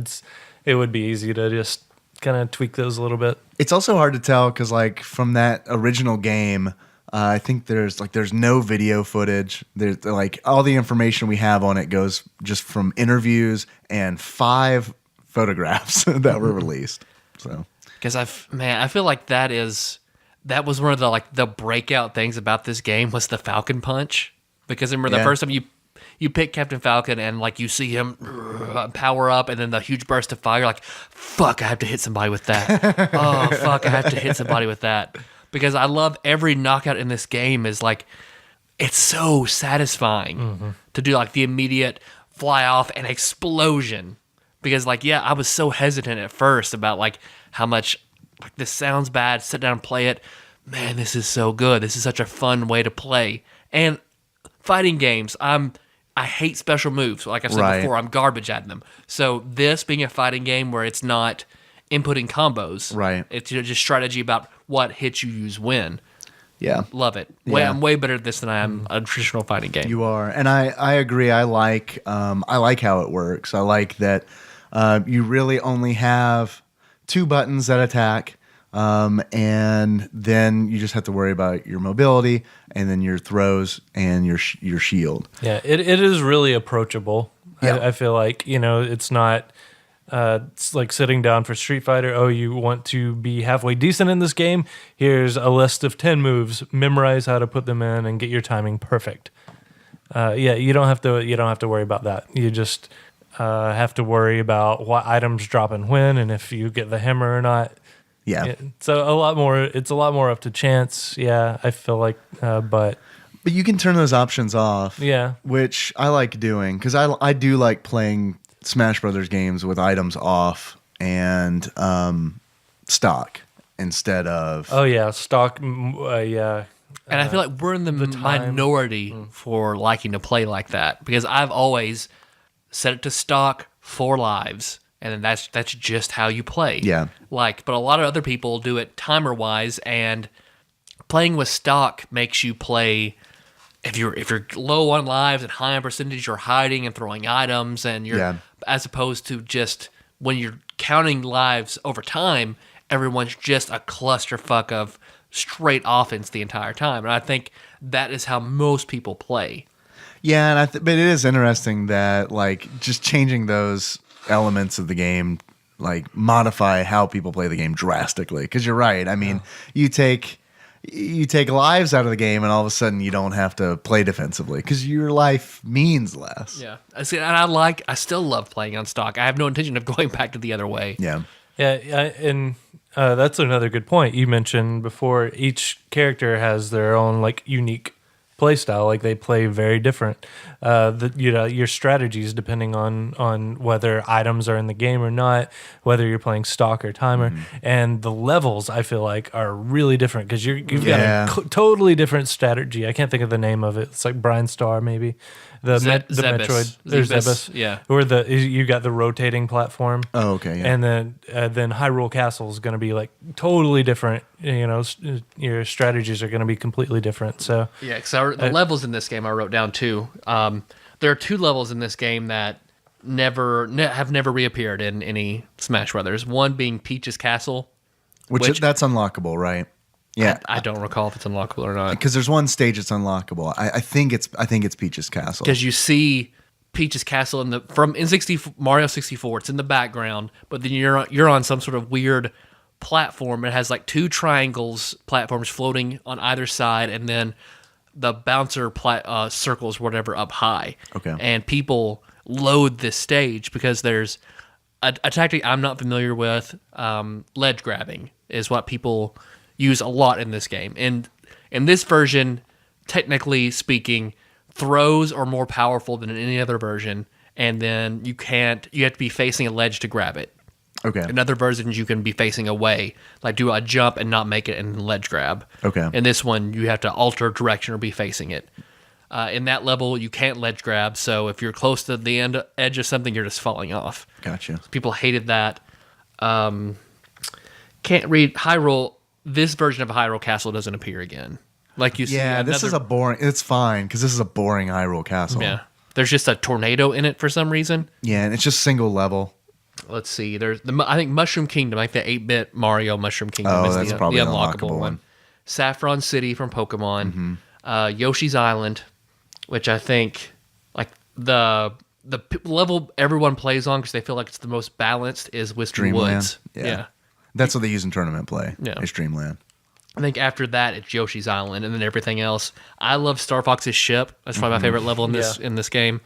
It would be easy to just kind of tweak those a little bit. It's also hard to tell because, like, from that original game, I think there's no video footage. There's like all the information we have on it goes just from interviews and 5 photographs that were released. So Because I feel like that was one of the breakout things about this game was the Falcon Punch. Because I remember the first time you pick Captain Falcon and like you see him power up and then the huge burst of fire, you're like, fuck, I have to hit somebody with that. Oh fuck, I have to hit somebody with that. Because I love every knockout in this game is like, it's so satisfying to do like the immediate fly off an explosion. Because, like, yeah, I was so hesitant at first about, like, how much, like, this sounds bad, sit down and play it. Man, this is so good. This is such a fun way to play. And fighting games, I hate special moves. Like I've said before, I'm garbage at them. So this being a fighting game where it's not inputting combos. Right. It's just strategy about what hits you use when. Yeah. Love it. Yeah. I'm way better at this than I am a traditional fighting game. You are, and I agree. I like how it works. I like that you really only have 2 buttons that attack, and then you just have to worry about your mobility, and then your throws and your shield. Yeah, it is really approachable. Yeah. I feel like, it's not it's like sitting down for Street Fighter. Oh, you want to be halfway decent in this game? Here's a list of 10 moves. Memorize how to put them in and get your timing perfect. You don't have to worry about that. You just have to worry about what items drop and when, and if you get the hammer or not. Yeah. So it's a lot more up to chance. Yeah, I feel like, but you can turn those options off. Yeah. Which I like doing, because I do like playing Smash Brothers games with items off and stock instead of. Oh yeah, stock. Yeah. And I feel like we're in the minority for liking to play like that, because I've always set it to stock 4 lives, and then that's just how you play. Yeah. But a lot of other people do it timer wise, and playing with stock makes you play. If you're low on lives and high on percentage, you're hiding and throwing items, and you're as opposed to just when you're counting lives over time, everyone's just a clusterfuck of straight offense the entire time. And I think that is how most people play. Yeah, and but it is interesting that like just changing those elements of the game like modify how people play the game drastically. Because you're right. I mean, you take lives out of the game, and all of a sudden you don't have to play defensively because your life means less. Yeah, I see, and I still love playing on stock. I have no intention of going back to the other way. Yeah. Yeah, and that's another good point you mentioned before. Each character has their own like unique play style. Like they play very different. Your strategies depending on whether items are in the game or not, whether you're playing stock or timer, and the levels I feel like are really different because you've got a totally different strategy. I can't think of the name of it. It's like Brine Star maybe. The Zebus. Metroid. There's Zebus. Yeah. Or you got the rotating platform. Oh, okay. Yeah. And then Hyrule Castle is going to be like totally different. Your strategies are going to be completely different. So yeah, because the levels in this game I wrote down too. There are 2 levels in this game that have never reappeared in any Smash Brothers. One being Peach's Castle, which that's unlockable, right? Yeah, I don't recall if it's unlockable or not. Because there's one stage that's unlockable. I think it's Peach's Castle. Because you see Peach's Castle in Mario 64. It's in the background, but then you're on some sort of weird platform. It has like 2 platforms floating on either side, and then the bouncer circles whatever up high. Okay. And people load this stage because there's a tactic I'm not familiar with. Ledge grabbing is what people use a lot in this game. And in this version, technically speaking, throws are more powerful than in any other version, and then you have to be facing a ledge to grab it. Okay. In other versions, you can be facing away, like do a jump and not make it and ledge grab. Okay. In this one, you have to alter direction or be facing it. In that level, you can't ledge grab, so if you're close to the edge of something, you're just falling off. Gotcha. People hated that. Can't read Hyrule. This version of Hyrule Castle doesn't appear again. Like you see. Yeah, this is a boring. It's fine because this is a boring Hyrule Castle. Yeah, there's just a tornado in it for some reason. Yeah, and it's just single level. Let's see. There's I think Mushroom Kingdom, like the 8-bit Mario Mushroom Kingdom, Oh, is that's the probably unlockable unlockable one. Saffron City from Pokemon, Yoshi's Island, which I think like the level everyone plays on because they feel like it's the most balanced is Whistling Woods. Yeah. That's what they use in tournament play. Yeah. Is Dreamland. I think after that it's Yoshi's Island, and then everything else. I love Star Fox's ship. That's probably my favorite level in this game.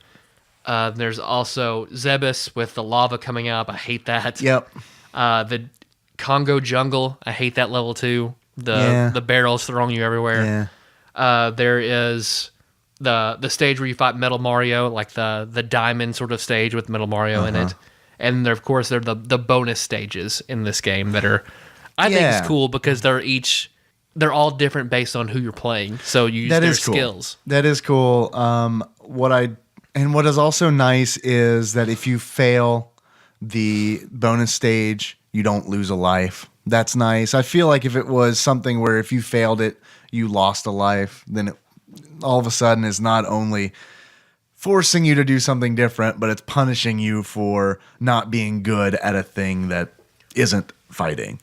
There's also Zebus with the lava coming up. I hate that. Yep. The Congo jungle. I hate that level too. The barrels throwing you everywhere. Yeah. There is the stage where you fight Metal Mario, like the diamond sort of stage with Metal Mario in it. And there, of course, there are the bonus stages in this game that are, I think it's cool because they're all different based on who you're playing. So you use their skills. That is cool. What is also nice is that if you fail the bonus stage, you don't lose a life. That's nice. I feel like if it was something where if you failed it, you lost a life, then it all of a sudden is not only forcing you to do something different, but it's punishing you for not being good at a thing that isn't fighting.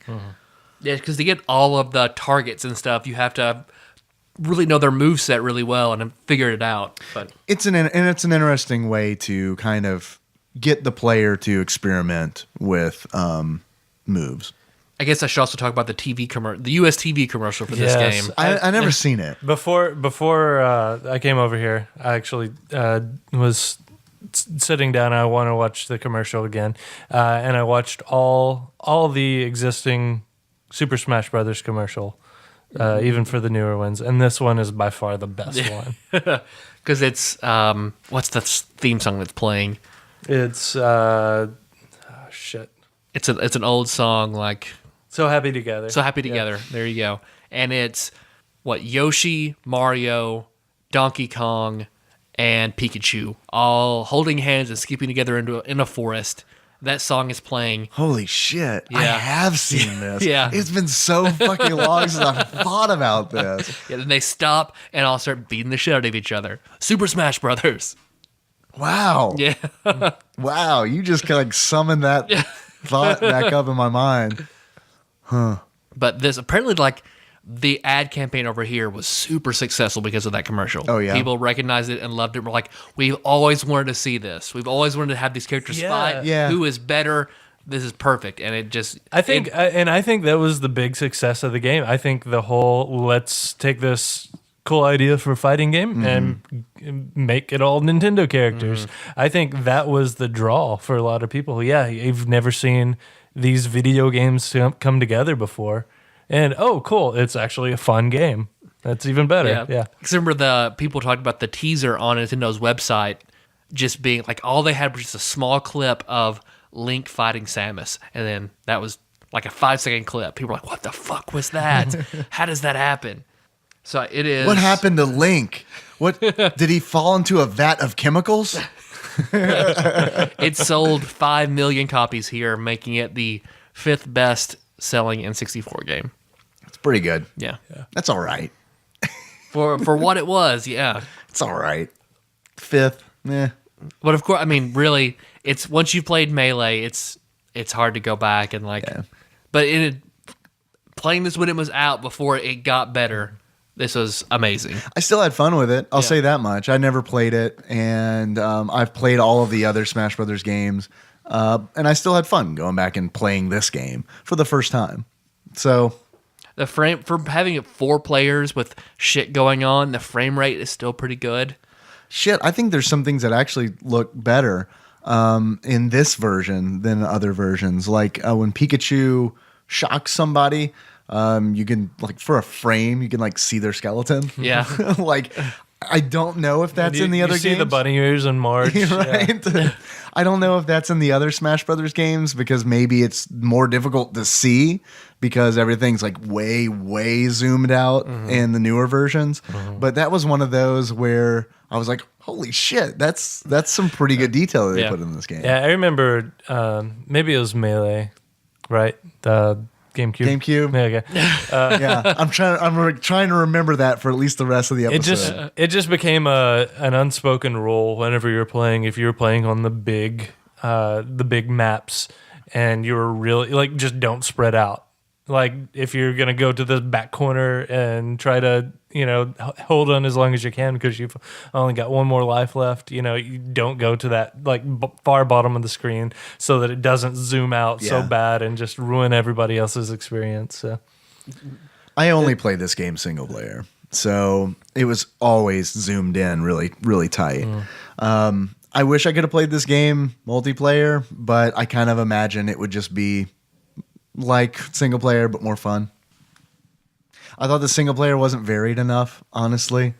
Yeah, because to get all of the targets and stuff, you have to really know their moveset really well and figure it out. But it's an interesting way to kind of get the player to experiment with moves. I guess I should also talk about the the US TV commercial for this game. I never seen it. Before I came over here, I actually was sitting down. I want to watch the commercial again, and I watched all the existing Super Smash Brothers commercial, even for the newer ones, and this one is by far the best one. Because it's what's the theme song that's playing? It's shit. It's an old song like. So Happy Together. So Happy Together. Yeah. There you go. And it's Yoshi, Mario, Donkey Kong, and Pikachu all holding hands and skipping together in a forest. That song is playing. Holy shit. Yeah. I have seen this. Yeah. It's been so fucking long since I've thought about this. Yeah, then they stop and all start beating the shit out of each other. Super Smash Brothers. Wow. Yeah. Wow. You just like summoned that thought back up in my mind. Huh. But this apparently, like, the ad campaign over here was super successful because of that commercial. Oh, yeah. People recognized it and loved it. We're like, we've always wanted to see this. We've always wanted to have these characters fight. Yeah. Who is better? This is perfect. And it just... I think that was the big success of the game. I think the whole, let's take this cool idea for a fighting game and make it all Nintendo characters. I think that was the draw for a lot of people. Yeah, you've never seen these video games come together before, and oh cool, it's actually a fun game. That's even better. Yeah. Because remember the people talked about the teaser on Nintendo's website just being like, all they had was just a small clip of Link fighting Samus, and then that was like a 5-second clip. People were like, what the fuck was that? How does that happen? So it is. What happened to Link? What did he fall into a vat of chemicals? It sold 5 million copies here, making it the 5th best selling N64 game. That's pretty good. Yeah. That's all right. For what it was, yeah. It's all right. 5th, But of course, I mean, really, it's once you've played Melee, it's hard to go back and like. Yeah. But playing this when it was out before it got better. This was amazing. I still had fun with it. I'll say that much. I never played it, and I've played all of the other Smash Brothers games, and I still had fun going back and playing this game for the first time. So, the frame for having it 4 players with shit going on, the frame rate is still pretty good. Shit, I think there's some things that actually look better in this version than other versions. Like when Pikachu shocks somebody. You can like for a frame, you can like see their skeleton. Yeah, like I don't know if that's in the other games. You see the bunny ears in March, right? Yeah. I don't know if that's in the other Smash Brothers games because maybe it's more difficult to see because everything's like way zoomed out in the newer versions. But that was one of those where I was like, holy shit, that's some pretty good detail that they put in this game. Yeah, I remember maybe it was Melee, right? The GameCube. Yeah, okay. Yeah, I'm trying to remember that for at least the rest of the episode. It just became an unspoken rule whenever you were playing. If you were playing on the big maps, and you were really like, just don't spread out. Like if you're gonna go to the back corner and try to hold on as long as you can because you've only got one more life left. You don't go to that like far bottom of the screen so that it doesn't zoom out so bad and just ruin everybody else's experience. So. I only played this game single player, so it was always zoomed in really, really tight. I wish I could have played this game multiplayer, but I kind of imagine it would just be like single player, but more fun. I thought the single player wasn't varied enough, honestly.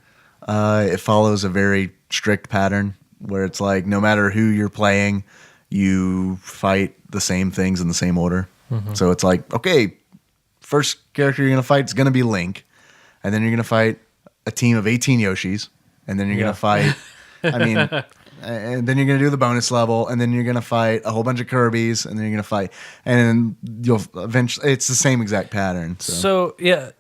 It follows a very strict pattern where it's like no matter who you're playing, you fight the same things in the same order. So it's like, okay, first character you're going to fight is going to be Link, and then you're going to fight a team of 18 Yoshis, and then you're going to fight, and then you're going to do the bonus level, and then you're going to fight a whole bunch of Kirbys, and then you're going to fight, and you'll eventually, it's the same exact pattern. So yeah,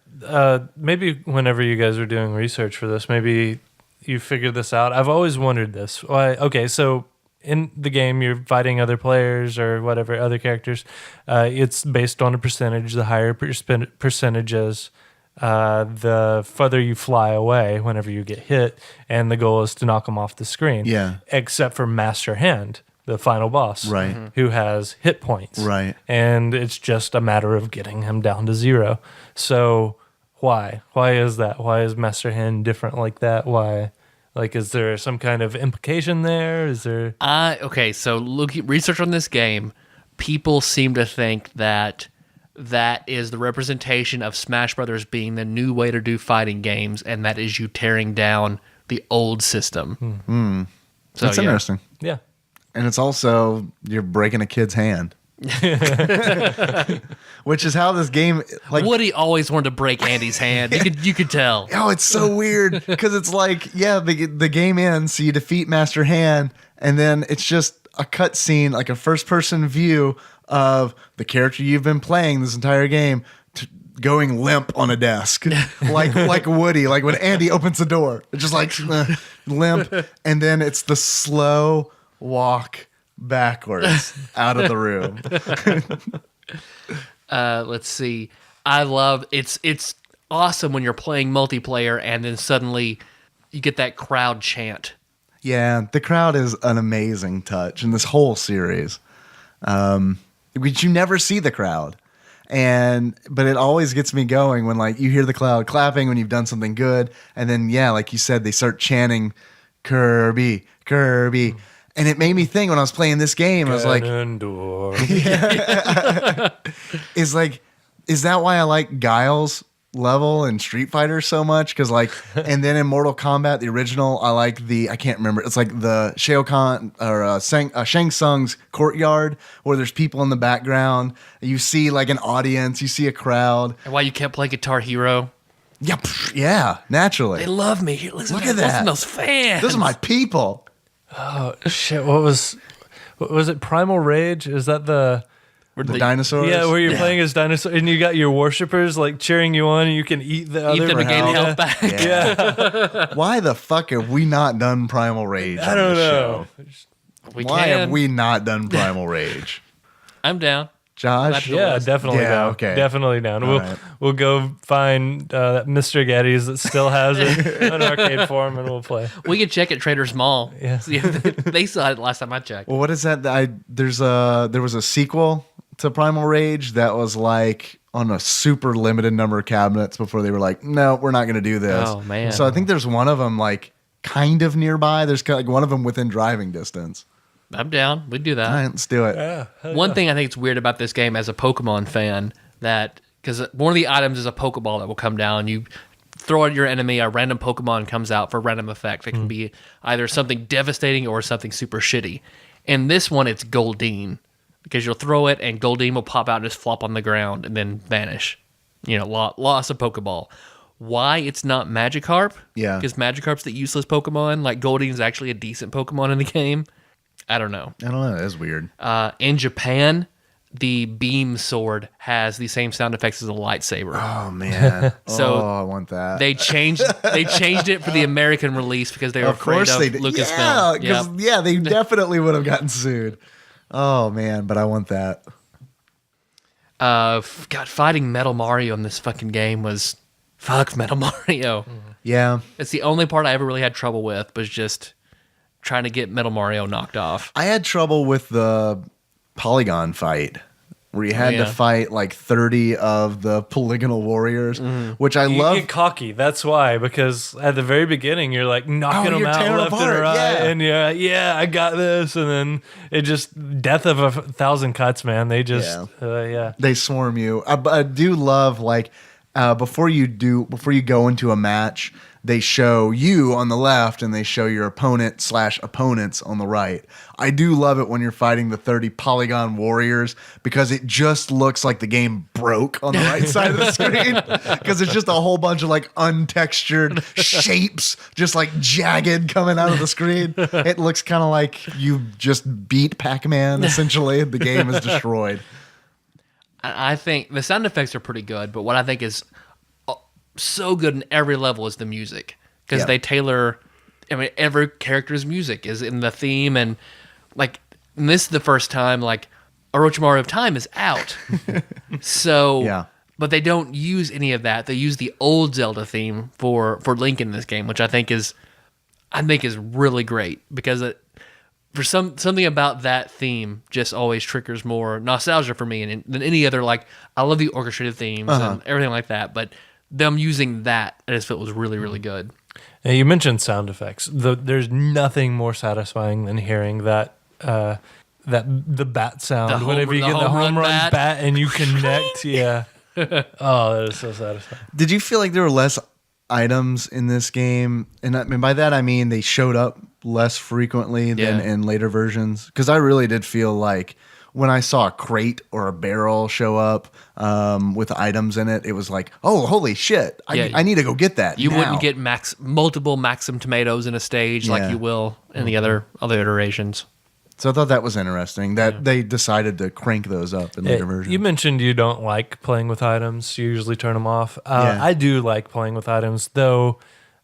maybe whenever you guys are doing research for this, maybe you figured this out. I've always wondered this. Why? Okay, so in the game, you're fighting other players or whatever, other characters. It's based on a percentage. The higher percentages, the further you fly away whenever you get hit, and the goal is to knock them off the screen. Yeah. Except for Master Hand, the final boss, Right. who has hit points. Right. And it's just a matter of getting him down to 0. So why? Why is that? Why is Master Hand different like that? Why? Like, is there some kind of implication there? Is there... Okay, so research on this game, people seem to think that is the representation of Smash Brothers being the new way to do fighting games, and that is you tearing down the old system. So, That's interesting. Yeah. And it's also, you're breaking a kid's hand. Which is how this game, like, Woody always wanted to break Andy's hand. You could tell. oh, it's so weird because it's like, yeah, the game ends, so you defeat Master Hand, and then it's just a cutscene, like a first-person view of the character you've been playing this entire game going limp on a desk, like Woody, like when Andy opens the door, it's just like limp, and then it's the slow walk backwards out of the room. Let's see. I love it's awesome when you're playing multiplayer and then suddenly you get that crowd chant. Yeah, the crowd is an amazing touch in this whole series. But you never see the crowd. But it always gets me going when like you hear the crowd clapping when you've done something good, and then yeah, like you said, they start chanting Kirby, Kirby. And it made me think when I was playing this game, I was like, is that why I like Guile's level in Street Fighter so much? Because like, and then in Mortal Kombat, the original, I like I can't remember. It's like the Shao Kahn or Shang Tsung's courtyard where there's people in the background. You see like an audience, you see a crowd. And why you can't play Guitar Hero? Yeah, naturally. They love me. Here, listen Look to at that. Listen to those fans. Those are my people. Oh shit! What was it? Primal Rage? Is that the dinosaurs? Yeah, where you're playing as dinosaur and you got your worshippers like cheering you on, and you can eat the other. Eat them to gain health back. Yeah. Why the fuck have we not done Primal Rage? I don't know. Why have we not done Primal Rage? I'm down. Josh? Yeah, definitely down. Okay. Definitely down. Right. We'll go find Mr. Getty's that still has an arcade form, and we'll play. We could check at Trader's Mall. Yeah. See if they still had it last time I checked. Well, what is that? There was a sequel to Primal Rage that was like on a super limited number of cabinets before they were like, no, we're not going to do this. Oh, man. So I think there's one of them like kind of nearby. There's like one of them within driving distance. I'm down. We'd do that. All right, let's do it. Yeah. One thing I think is weird about this game as a Pokemon fan, that because one of the items is a Pokeball that will come down. You throw at your enemy, a random Pokemon comes out for random effect. It can be either something devastating or something super shitty. In this one, it's Goldeen, because you'll throw it and Goldeen will pop out and just flop on the ground and then vanish. Loss of Pokeball. Why it's not Magikarp? Yeah. Because Magikarp's the useless Pokemon. Like Goldeen is actually a decent Pokemon in the game. I don't know. That is weird. In Japan, the beam sword has the same sound effects as a lightsaber. Oh man. So I want that. They changed it for the American release because they were Of course afraid they of did. Lucasfilm. Yeah, 'cause, they definitely would have gotten sued. Oh man, but I want that. God, fighting Metal Mario in this fucking game was fuck Metal Mario. Yeah. It's the only part I ever really had trouble with, was just trying to get Metal Mario knocked off. I had trouble with the polygon fight where you had to fight like 30 of the polygonal warriors, which I You love. get cocky. That's why, because at the very beginning you're like knocking them you're out tearing left apart, and right, yeah. and yeah, I got this, and then it just death of 1,000 cuts, man. They just They swarm you. I do love like before you go into a match, they show you on the left and they show your opponent/opponents on the right. I do love it when you're fighting the 30 polygon warriors because it just looks like the game broke on the right side of the screen because it's just a whole bunch of like untextured shapes just like jagged coming out of the screen. It looks kind of like you just beat Pac-Man essentially. The game is destroyed. I think the sound effects are pretty good, but what I think is so good in every level is the music because they tailor. I mean, every character's music is in the theme, and like and this is the first time like Orochimaru of Time is out. So, but they don't use any of that. They use the old Zelda theme for Link in this game, which I think is really great because for something about that theme just always triggers more nostalgia for me than any other. Like I love the orchestrated themes and everything like that, but them using that, I just felt was really, really good. Yeah, you mentioned sound effects. There's nothing more satisfying than hearing that the bat sound whenever you get the home run bat and you connect. Yeah. Oh, that is so satisfying. Did you feel like there were less items in this game? And by that I mean they showed up less frequently than in later versions? Because I really did feel like when I saw a crate or a barrel show up with items in it, it was like, oh, holy shit, I need to go get that. You now. wouldn't get multiple Maxim tomatoes in a stage like you will in the other iterations. So I thought that was interesting that they decided to crank those up in later versions. You mentioned you don't like playing with items. You usually turn them off. I do like playing with items, though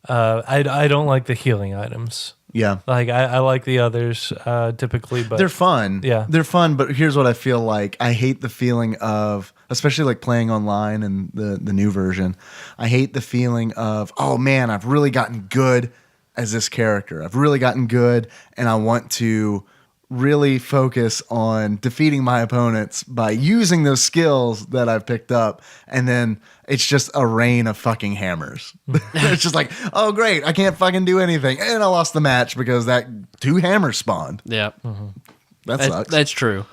I don't like the healing items. Yeah. Like I like the others typically, but they're fun. Yeah. They're fun, but here's what I feel like. I hate the feeling of, especially like playing online and the new version, I hate the feeling of, oh man, I've really gotten good as this character. I've really gotten good and I want to really focus on defeating my opponents by using those skills that I've picked up, and then it's just a rain of fucking hammers. It's just like, oh great, I can't fucking do anything, and I lost the match because that 2 hammers spawned. Yeah, that sucks. That's true.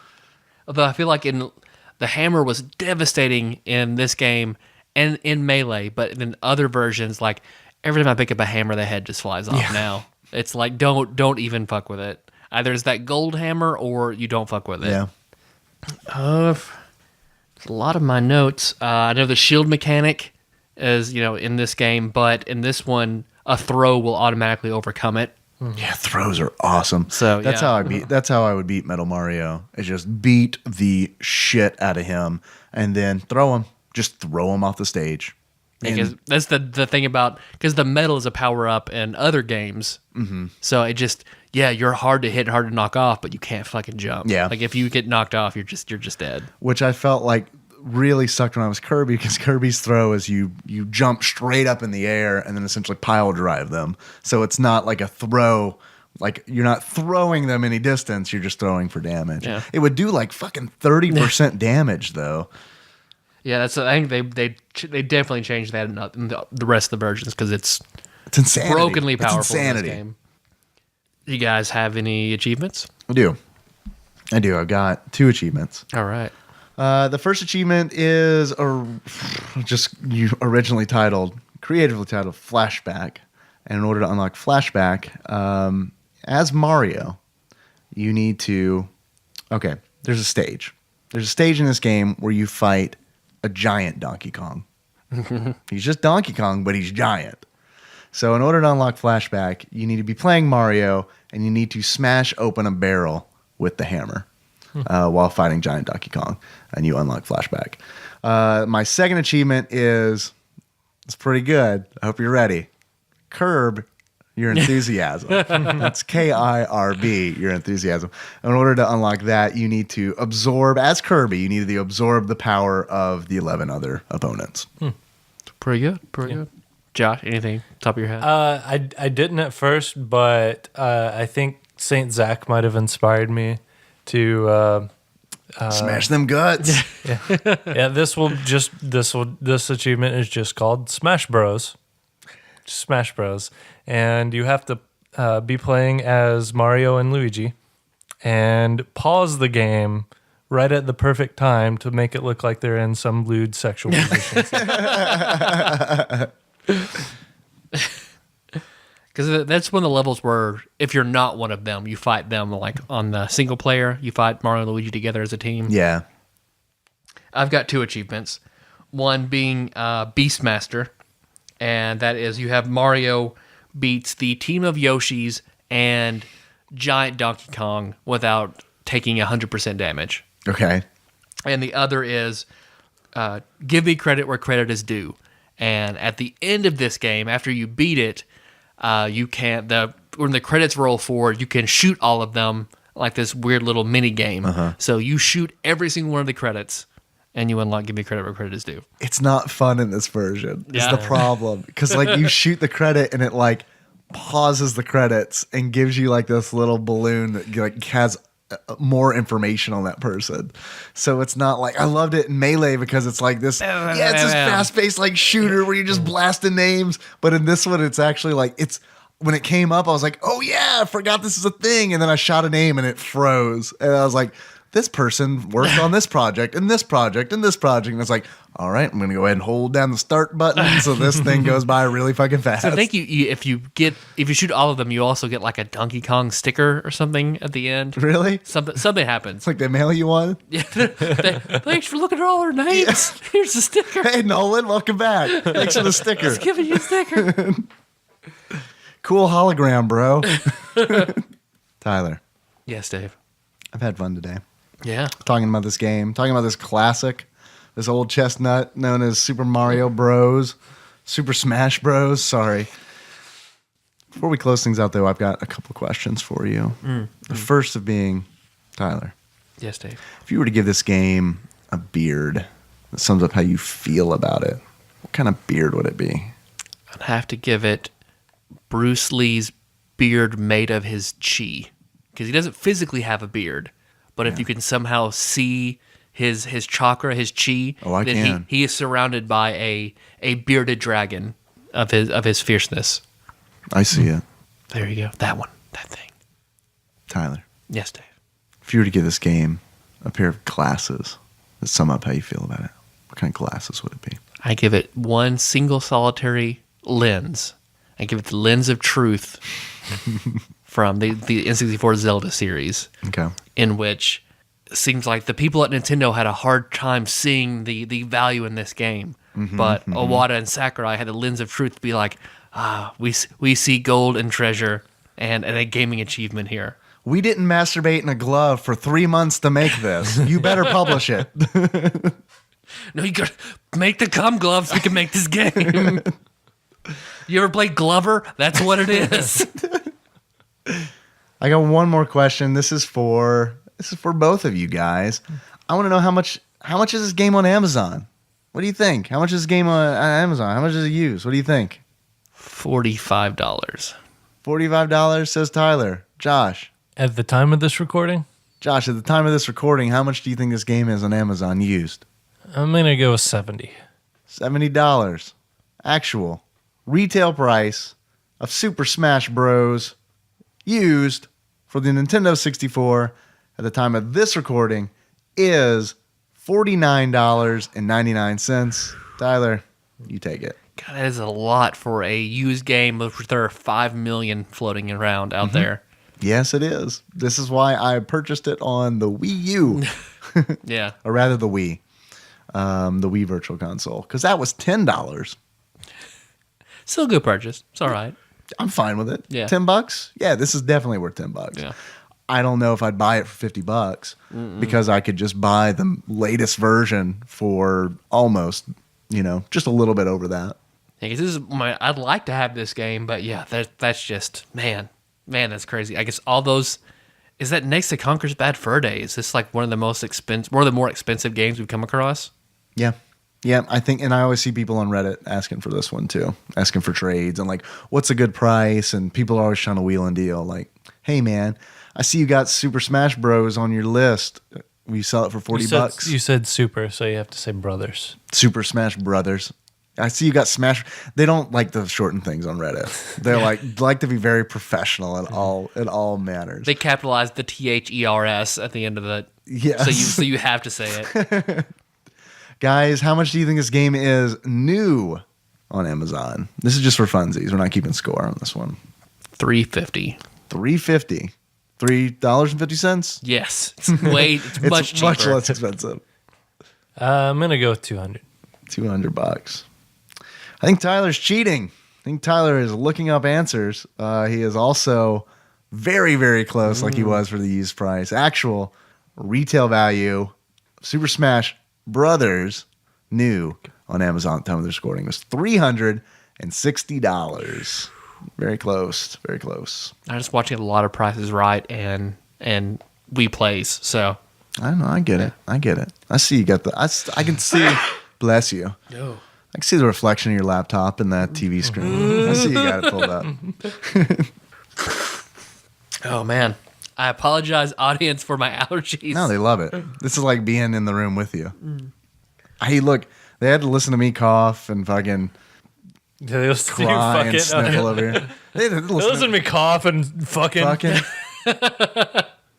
Although I feel like the hammer was devastating in this game and in Melee, but in other versions, like every time I pick up a hammer, the head just flies off. Now it's like don't even fuck with it. Either it's that gold hammer or you don't fuck with it. Yeah. A lot of my notes. I know the shield mechanic is, in this game, but in this one, a throw will automatically overcome it. Yeah, throws are awesome. So that's how I would beat Metal Mario. Is just beat the shit out of him and then throw him. Just throw him off the stage. Because that's the thing about, because the metal is a power up in other games. Mm-hmm. So it just, you're hard to hit, hard to knock off, but you can't fucking jump. Yeah. Like if you get knocked off, you're just dead. Which I felt like really sucked when I was Kirby, because Kirby's throw is you jump straight up in the air and then essentially pile drive them. So it's not like a throw. Like you're not throwing them any distance. You're just throwing for damage. Yeah. It would do like fucking 30% damage though. Yeah, I think they definitely changed that in the rest of the versions because it's insanity. Brokenly powerful in this game. You guys have any achievements? I do. I've got 2 achievements. All right. The first achievement is creatively titled Flashback. And in order to unlock Flashback, as Mario, you need to... Okay, there's a stage. There's a stage in this game where you fight a giant Donkey Kong. He's just Donkey Kong, but he's giant. So in order to unlock Flashback, you need to be playing Mario, and you need to smash open a barrel with the hammer while fighting giant Donkey Kong, and you unlock Flashback. My second achievement it's pretty good. I hope you're ready. Curb your enthusiasm. That's KIRB, your enthusiasm. In order to unlock that, you need to absorb, as Kirby, you need to absorb the power of the 11 other opponents. Pretty good. Josh, anything top of your head? I didn't at first, but I think Saint Zach might have inspired me to smash them guts. This achievement is just called Smash Bros. Smash Bros. And you have to be playing as Mario and Luigi and pause the game right at the perfect time to make it look like they're in some lewd sexual position. Because that's one of the levels where if you're not one of them, you fight them like on the single player. You fight Mario and Luigi together as a team. Yeah. I've got 2 achievements. One being Beastmaster, and that is you have Mario beats the team of Yoshis and giant Donkey Kong without taking 100% damage. Okay. And the other is give me credit where credit is due. And at the end of this game, after you beat it, you can when the credits roll forward, you can shoot all of them like this weird little mini game. So you shoot every single one of the credits, and you unlock give me credit where credit is due. It's not fun in this version. Is Yeah. the problem, because like you shoot the credit and it like pauses the credits and gives you like this little balloon that like has more information on that person. So it's not like I loved it in Melee because it's like this. Yeah, it's this fast-paced like shooter where you're just blasting names. But in this one, it's actually like it's. When it came up, I was like, oh yeah, I forgot this is a thing. And then I shot a name and it froze. And I was like, this person worked on this project and this project and this project. And it's like, all right, I'm going to go ahead and hold down the start button so this thing goes by really fucking fast. So I think if you shoot all of them, you also get like a Donkey Kong sticker or something at the end. Really? Something happens. It's like they mail you one. Yeah, thanks for looking at all our names. Here's the sticker. Hey, Nolan, welcome back. Thanks for the sticker. Just giving you a sticker. Cool hologram, bro. Tyler, Yes, Dave. I've had fun today. Yeah. Talking about this game, talking about this classic, this old chestnut known as Super Mario Bros. Super Smash Bros. Sorry. Before we close things out, though, I've got a couple questions for you. The first of being, Tyler, Yes, Dave. if you were to give this game a beard that sums up how you feel about it, what kind of beard would it be? I'd have to give it Bruce Lee's beard made of his chi, because he doesn't physically have a beard, but if you can somehow see his chakra, his chi, I then can. he is surrounded by a bearded dragon of his fierceness. I see it. There you go. That one. That thing. Tyler, Yes, Dave. if you were to give this game a pair of glasses that sum up how you feel about it, what kind of glasses would it be? I give it one single solitary lens. I give it the lens of truth from the N64 Zelda series, Okay. in which it seems like the people at Nintendo had a hard time seeing the value in this game. But Iwata and Sakurai had the lens of truth to be like, we see gold and treasure and a gaming achievement here. We didn't masturbate in a glove for 3 months to make this. You better publish it. No, you gotta make the cum gloves. We can make this game. You ever played Glover? That's what it is. I got one more question. This is for both of you guys. I want to know how much is this game on Amazon? What do you think? How much is this game on Amazon? How much does it use? What do you think? $45. $45, says Tyler. Josh, At the time of this recording, at the time of this recording, how much do you think this game is on Amazon used? I'm going to go with 70. $70. Actual retail price of Super Smash Bros. Used for the Nintendo 64 at the time of this recording is $49.99. Tyler, you take it. God, that is a lot for a used game. There are 5 million floating around out there. Yes, it is. This is why I purchased it on the Wii U, Yeah. or rather the Wii Virtual Console, because that was $10. Still a good purchase. It's all right. I'm fine with it. Yeah. $10? Yeah, this is definitely worth $10. Yeah. I don't know if I'd buy it for $50 because I could just buy the latest version for almost, just a little bit over that. Yeah, 'cause this is I'd like to have this game, but yeah, that's just, man, that's crazy. I guess all those, is that next to Conker's Bad Fur Day? Is this like one of the more expensive games we've come across? Yeah. Yeah, I think, and I always see people on Reddit asking for this one too, asking for trades and like, what's a good price? And people are always trying to wheel and deal. Like, hey man, I see you got Super Smash Bros. On your list. Will you sell it for $40? You said super, so you have to say brothers. Super Smash Brothers. I see you got Smash. They don't like to shorten things on Reddit. They're like to be very professional in all manners. They capitalized the THERS at the end of it. Yes. So you have to say it. Guys, how much do you think this game is new on Amazon? This is just for funsies. We're not keeping score on this one. $3.50. $3.50. $3.50. Yes, it's much cheaper. Much less expensive. I'm gonna go with 200. $200. I think Tyler's cheating. I think Tyler is looking up answers. He is also very, very close, like he was for the used price. Actual retail value, Super Smash Brothers new on Amazon at the time of their scoring was $360. Very close. Very close. I'm just watching a lot of Prices Right and Wii Plays. So I don't know. I get it. I see you got the. I can see. Bless you. no. I can see the reflection of your laptop in that TV screen. I see you got it pulled up. Oh man, I apologize, audience, for my allergies. No, they love it. This is like being in the room with you. Hey, look, they had to listen to me cough and fucking They listen to you cry and fucking. sniffle over here. They had to They listen to me cough and fucking.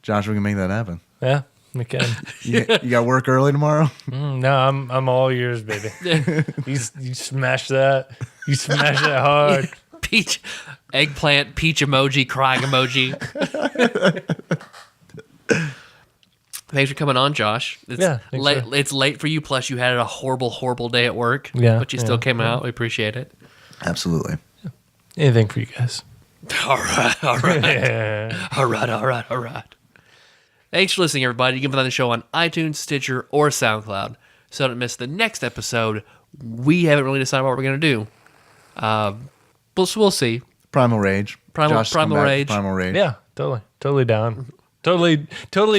Josh, we can make that happen. Yeah, we can. You got work early tomorrow? No, I'm all yours, baby. You smash that. You smash that hard. Peach, eggplant, peach emoji, crying emoji. Thanks for coming on, Josh. It's late. It's late for you. Plus, you had a horrible, horrible day at work. Yeah, but you still came out. We appreciate it. Absolutely. Anything for you guys. All right. All right. Thanks for listening, everybody. You can find the show on iTunes, Stitcher, or SoundCloud. So don't miss the next episode. We haven't really decided what we're going to do. We'll see. Primal Rage. Primal Josh, come back. Rage. Primal Rage. Yeah, totally down. Totally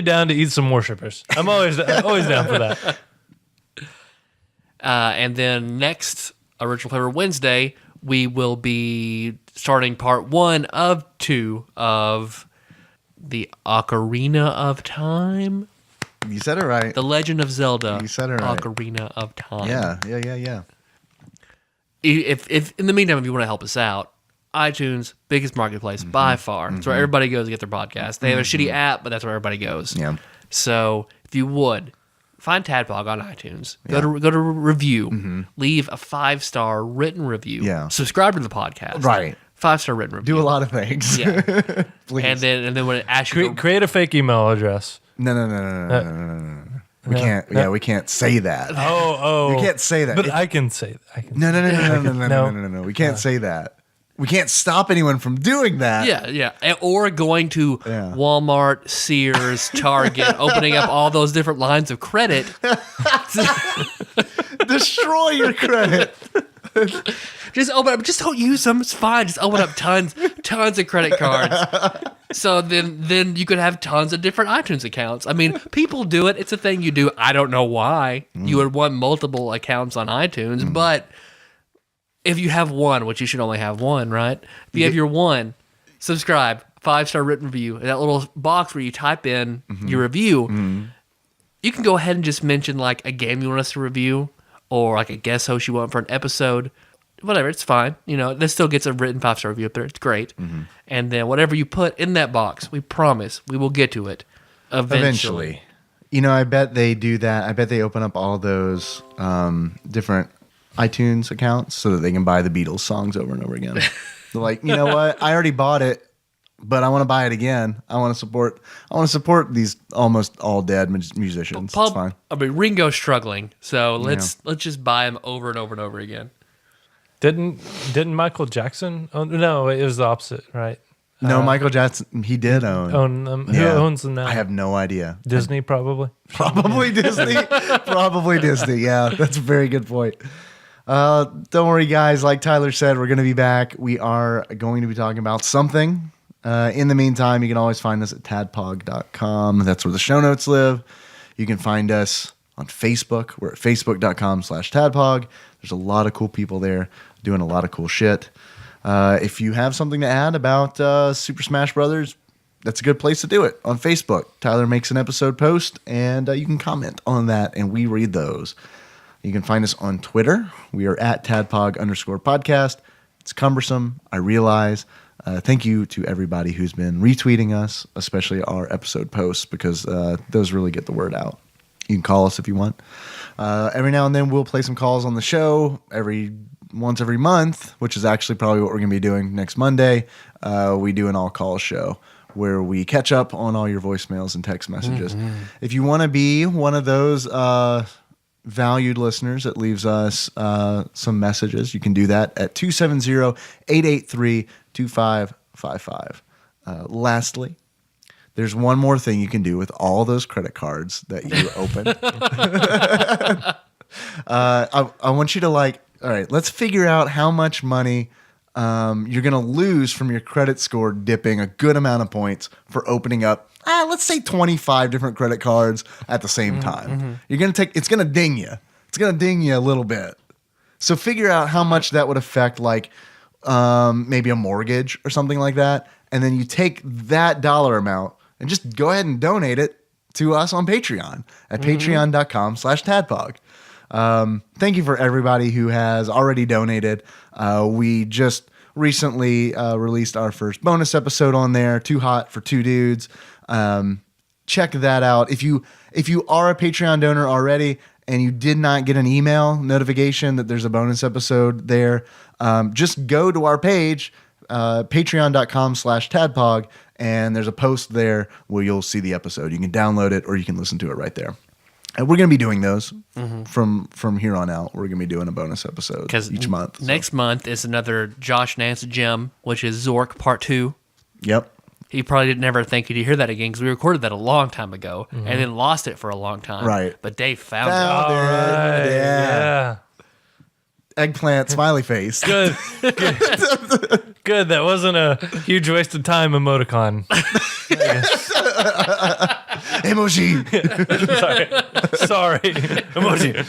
down to eat some worshippers. I'm always down for that. And then next Original Flavor Wednesday, we will be starting part 1 of 2 of the Ocarina of Time. You said it right. The Legend of Zelda. You said it right. Ocarina of Time. Yeah. If in the meantime, if you want to help us out, iTunes, biggest marketplace by far. That's where everybody goes to get their podcast. They have a shitty app, but that's where everybody goes. Yeah. So if you would, find TADPOG on iTunes. Go to review. Leave a 5-star written review. Yeah. Subscribe to the podcast. Right. 5-star written review. Do a lot of things. Yeah. Please. And then when it asks you, Create a fake email address. No. We can't. Yeah, we can't say that. Oh. We can't say that. But I can say that. No. We can't say that. We can't stop anyone from doing that. yeah, or going to Walmart, Sears, Target, opening up all those different lines of credit. Destroy your credit. Just open up. Just don't use them. It's fine. Just open up tons of credit cards. So then you could have tons of different iTunes accounts. I mean, people do it. It's a thing you do. I don't know why you would want multiple accounts on iTunes, but if you have one, which you should only have one, right? If you have your one, subscribe, 5-star written review, that little box where you type in your review, you can go ahead and just mention like a game you want us to review or like a guest host you want for an episode. Whatever, it's fine. You know, this still gets a written 5-star review up there. It's great. And then whatever you put in that box, we promise we will get to it eventually. You know, I bet they do that. I bet they open up all those different iTunes accounts so that they can buy the Beatles songs over and over again. They're like, you know what? I already bought it, but I want to buy it again. I want to support these almost all dead musicians. Paul, it's fine. I mean, Ringo's struggling, so let's just buy him over and over and over again. Didn't Michael Jackson own? No, it was the opposite, right? No, Michael Jackson, he did own them. Who owns them now? I have no idea. Disney, probably. Probably Disney. Probably Disney. Yeah, that's a very good point. Don't worry, guys. Like Tyler said, we're going to be back. We are going to be talking about something. In the meantime, you can always find us at tadpog.com. That's where the show notes live. You can find us on Facebook. We're at facebook.com/tadpog. There's a lot of cool people there doing a lot of cool shit. If you have something to add about Super Smash Brothers, that's a good place to do it on Facebook. Tyler makes an episode post, and you can comment on that, and we read those. You can find us on Twitter. We are at tadpog_podcast. It's cumbersome, I realize. Thank you to everybody who's been retweeting us, especially our episode posts, because those really get the word out. You can call us if you want. Every now and then we'll play some calls on the show. Every once every month, which is actually probably what we're going to be doing next Monday, we do an all-call show where we catch up on all your voicemails and text messages. If you want to be one of those valued listeners that leaves us some messages, you can do that at 270-883-2555. Lastly, there's one more thing you can do with all those credit cards that you open. I want you to all right, let's figure out how much money you're going to lose from your credit score dipping a good amount of points for opening up, let's say 25 different credit cards at the same time. You're going to it's going to ding you. It's going to ding you a little bit. So figure out how much that would affect maybe a mortgage or something like that. And then you take that dollar amount and just go ahead and donate it to us on Patreon at patreon.com/TADPOG. Thank you for everybody who has already donated. We just recently released our first bonus episode on there, Too Hot for Two Dudes. Check that out. If you are a Patreon donor already and you did not get an email notification that there's a bonus episode there, just go to our page, patreon.com/TADPOG, and there's a post there where you'll see the episode. You can download it or you can listen to it right there. And we're going to be doing those from here on out. We're going to be doing a bonus episode each month. Next month is another Josh Nance gem, which is Zork Part 2. Yep. He probably didn't ever think he'd hear that again because we recorded that a long time ago and then lost it for a long time. Right. But Dave found it. All right. Yeah. Eggplant smiley face. Good. Good. That wasn't a huge waste of time emoticon. Emoji. Sorry. Emoji.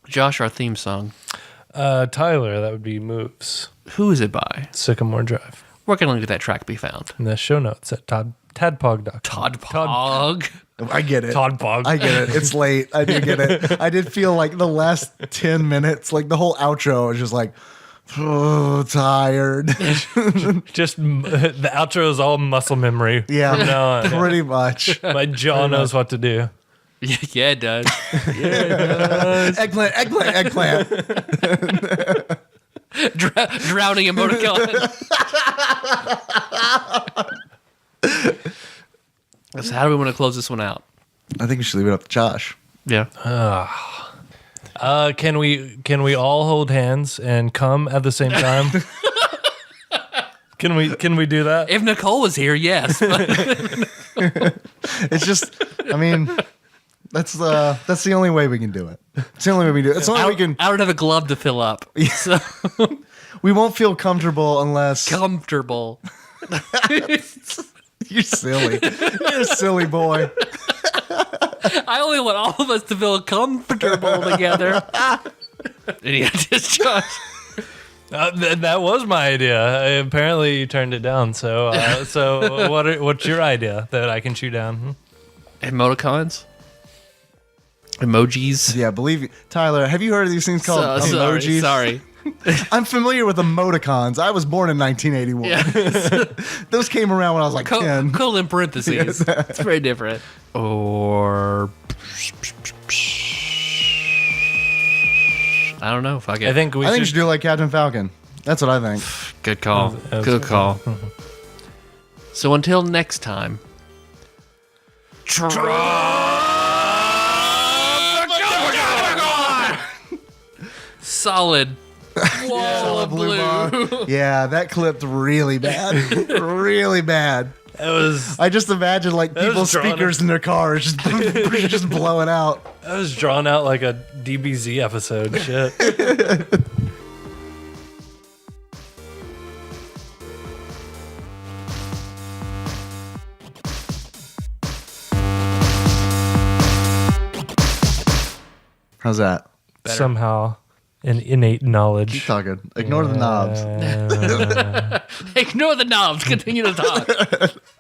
Josh, our theme song. Tyler, that would be Moves. Who is it by? Sycamore Drive. Where can a link to that track be found? In the show notes at tadpog.com. TADPOG. I get it. Tadpog. I get it. It's late. I do get it. I did feel like the last 10 minutes, like the whole outro was just like, oh, tired. Just the outro is all muscle memory. Yeah, From now on. pretty much. My jaw knows what to do. Yeah, it does. Eggplant. Drowning emoticon. So how do we want to close this one out? I think we should leave it up to Josh. Yeah. Can we all hold hands and come at the same time? Can we do that? If Nicole was here, yes. It's just, I mean, that's the only way we can do it. It's the only way we do it. It's the only way we can. I don't have a glove to fill up. So We won't feel comfortable unless comfortable. you're silly. You're a silly boy. I only want all of us to feel comfortable together. Any ideas, Josh? That was my idea. Apparently, you turned it down. So what's your idea that I can chew down? Emoticons? Emojis? Yeah, believe me. Tyler, have you heard of these things called emojis? Sorry. I'm familiar with emoticons. I was born in 1981. Yeah. Those came around when I was like 10. Colon parentheses. It's very different. Or I don't know. Fuck it. I think we I think you should do it like Captain Falcon. That's what I think. Good call. That was Good call. So until next time. Solid. Wall of blue. Yeah, that clipped really bad. Really bad. It was. I just imagine like That was people's drawn speakers in their cars just blowing out. That was drawn out like a DBZ episode. Shit. How's that? Somehow, an innate knowledge. Keep talking. Ignore the knobs. Ignore the knobs. Continue to talk.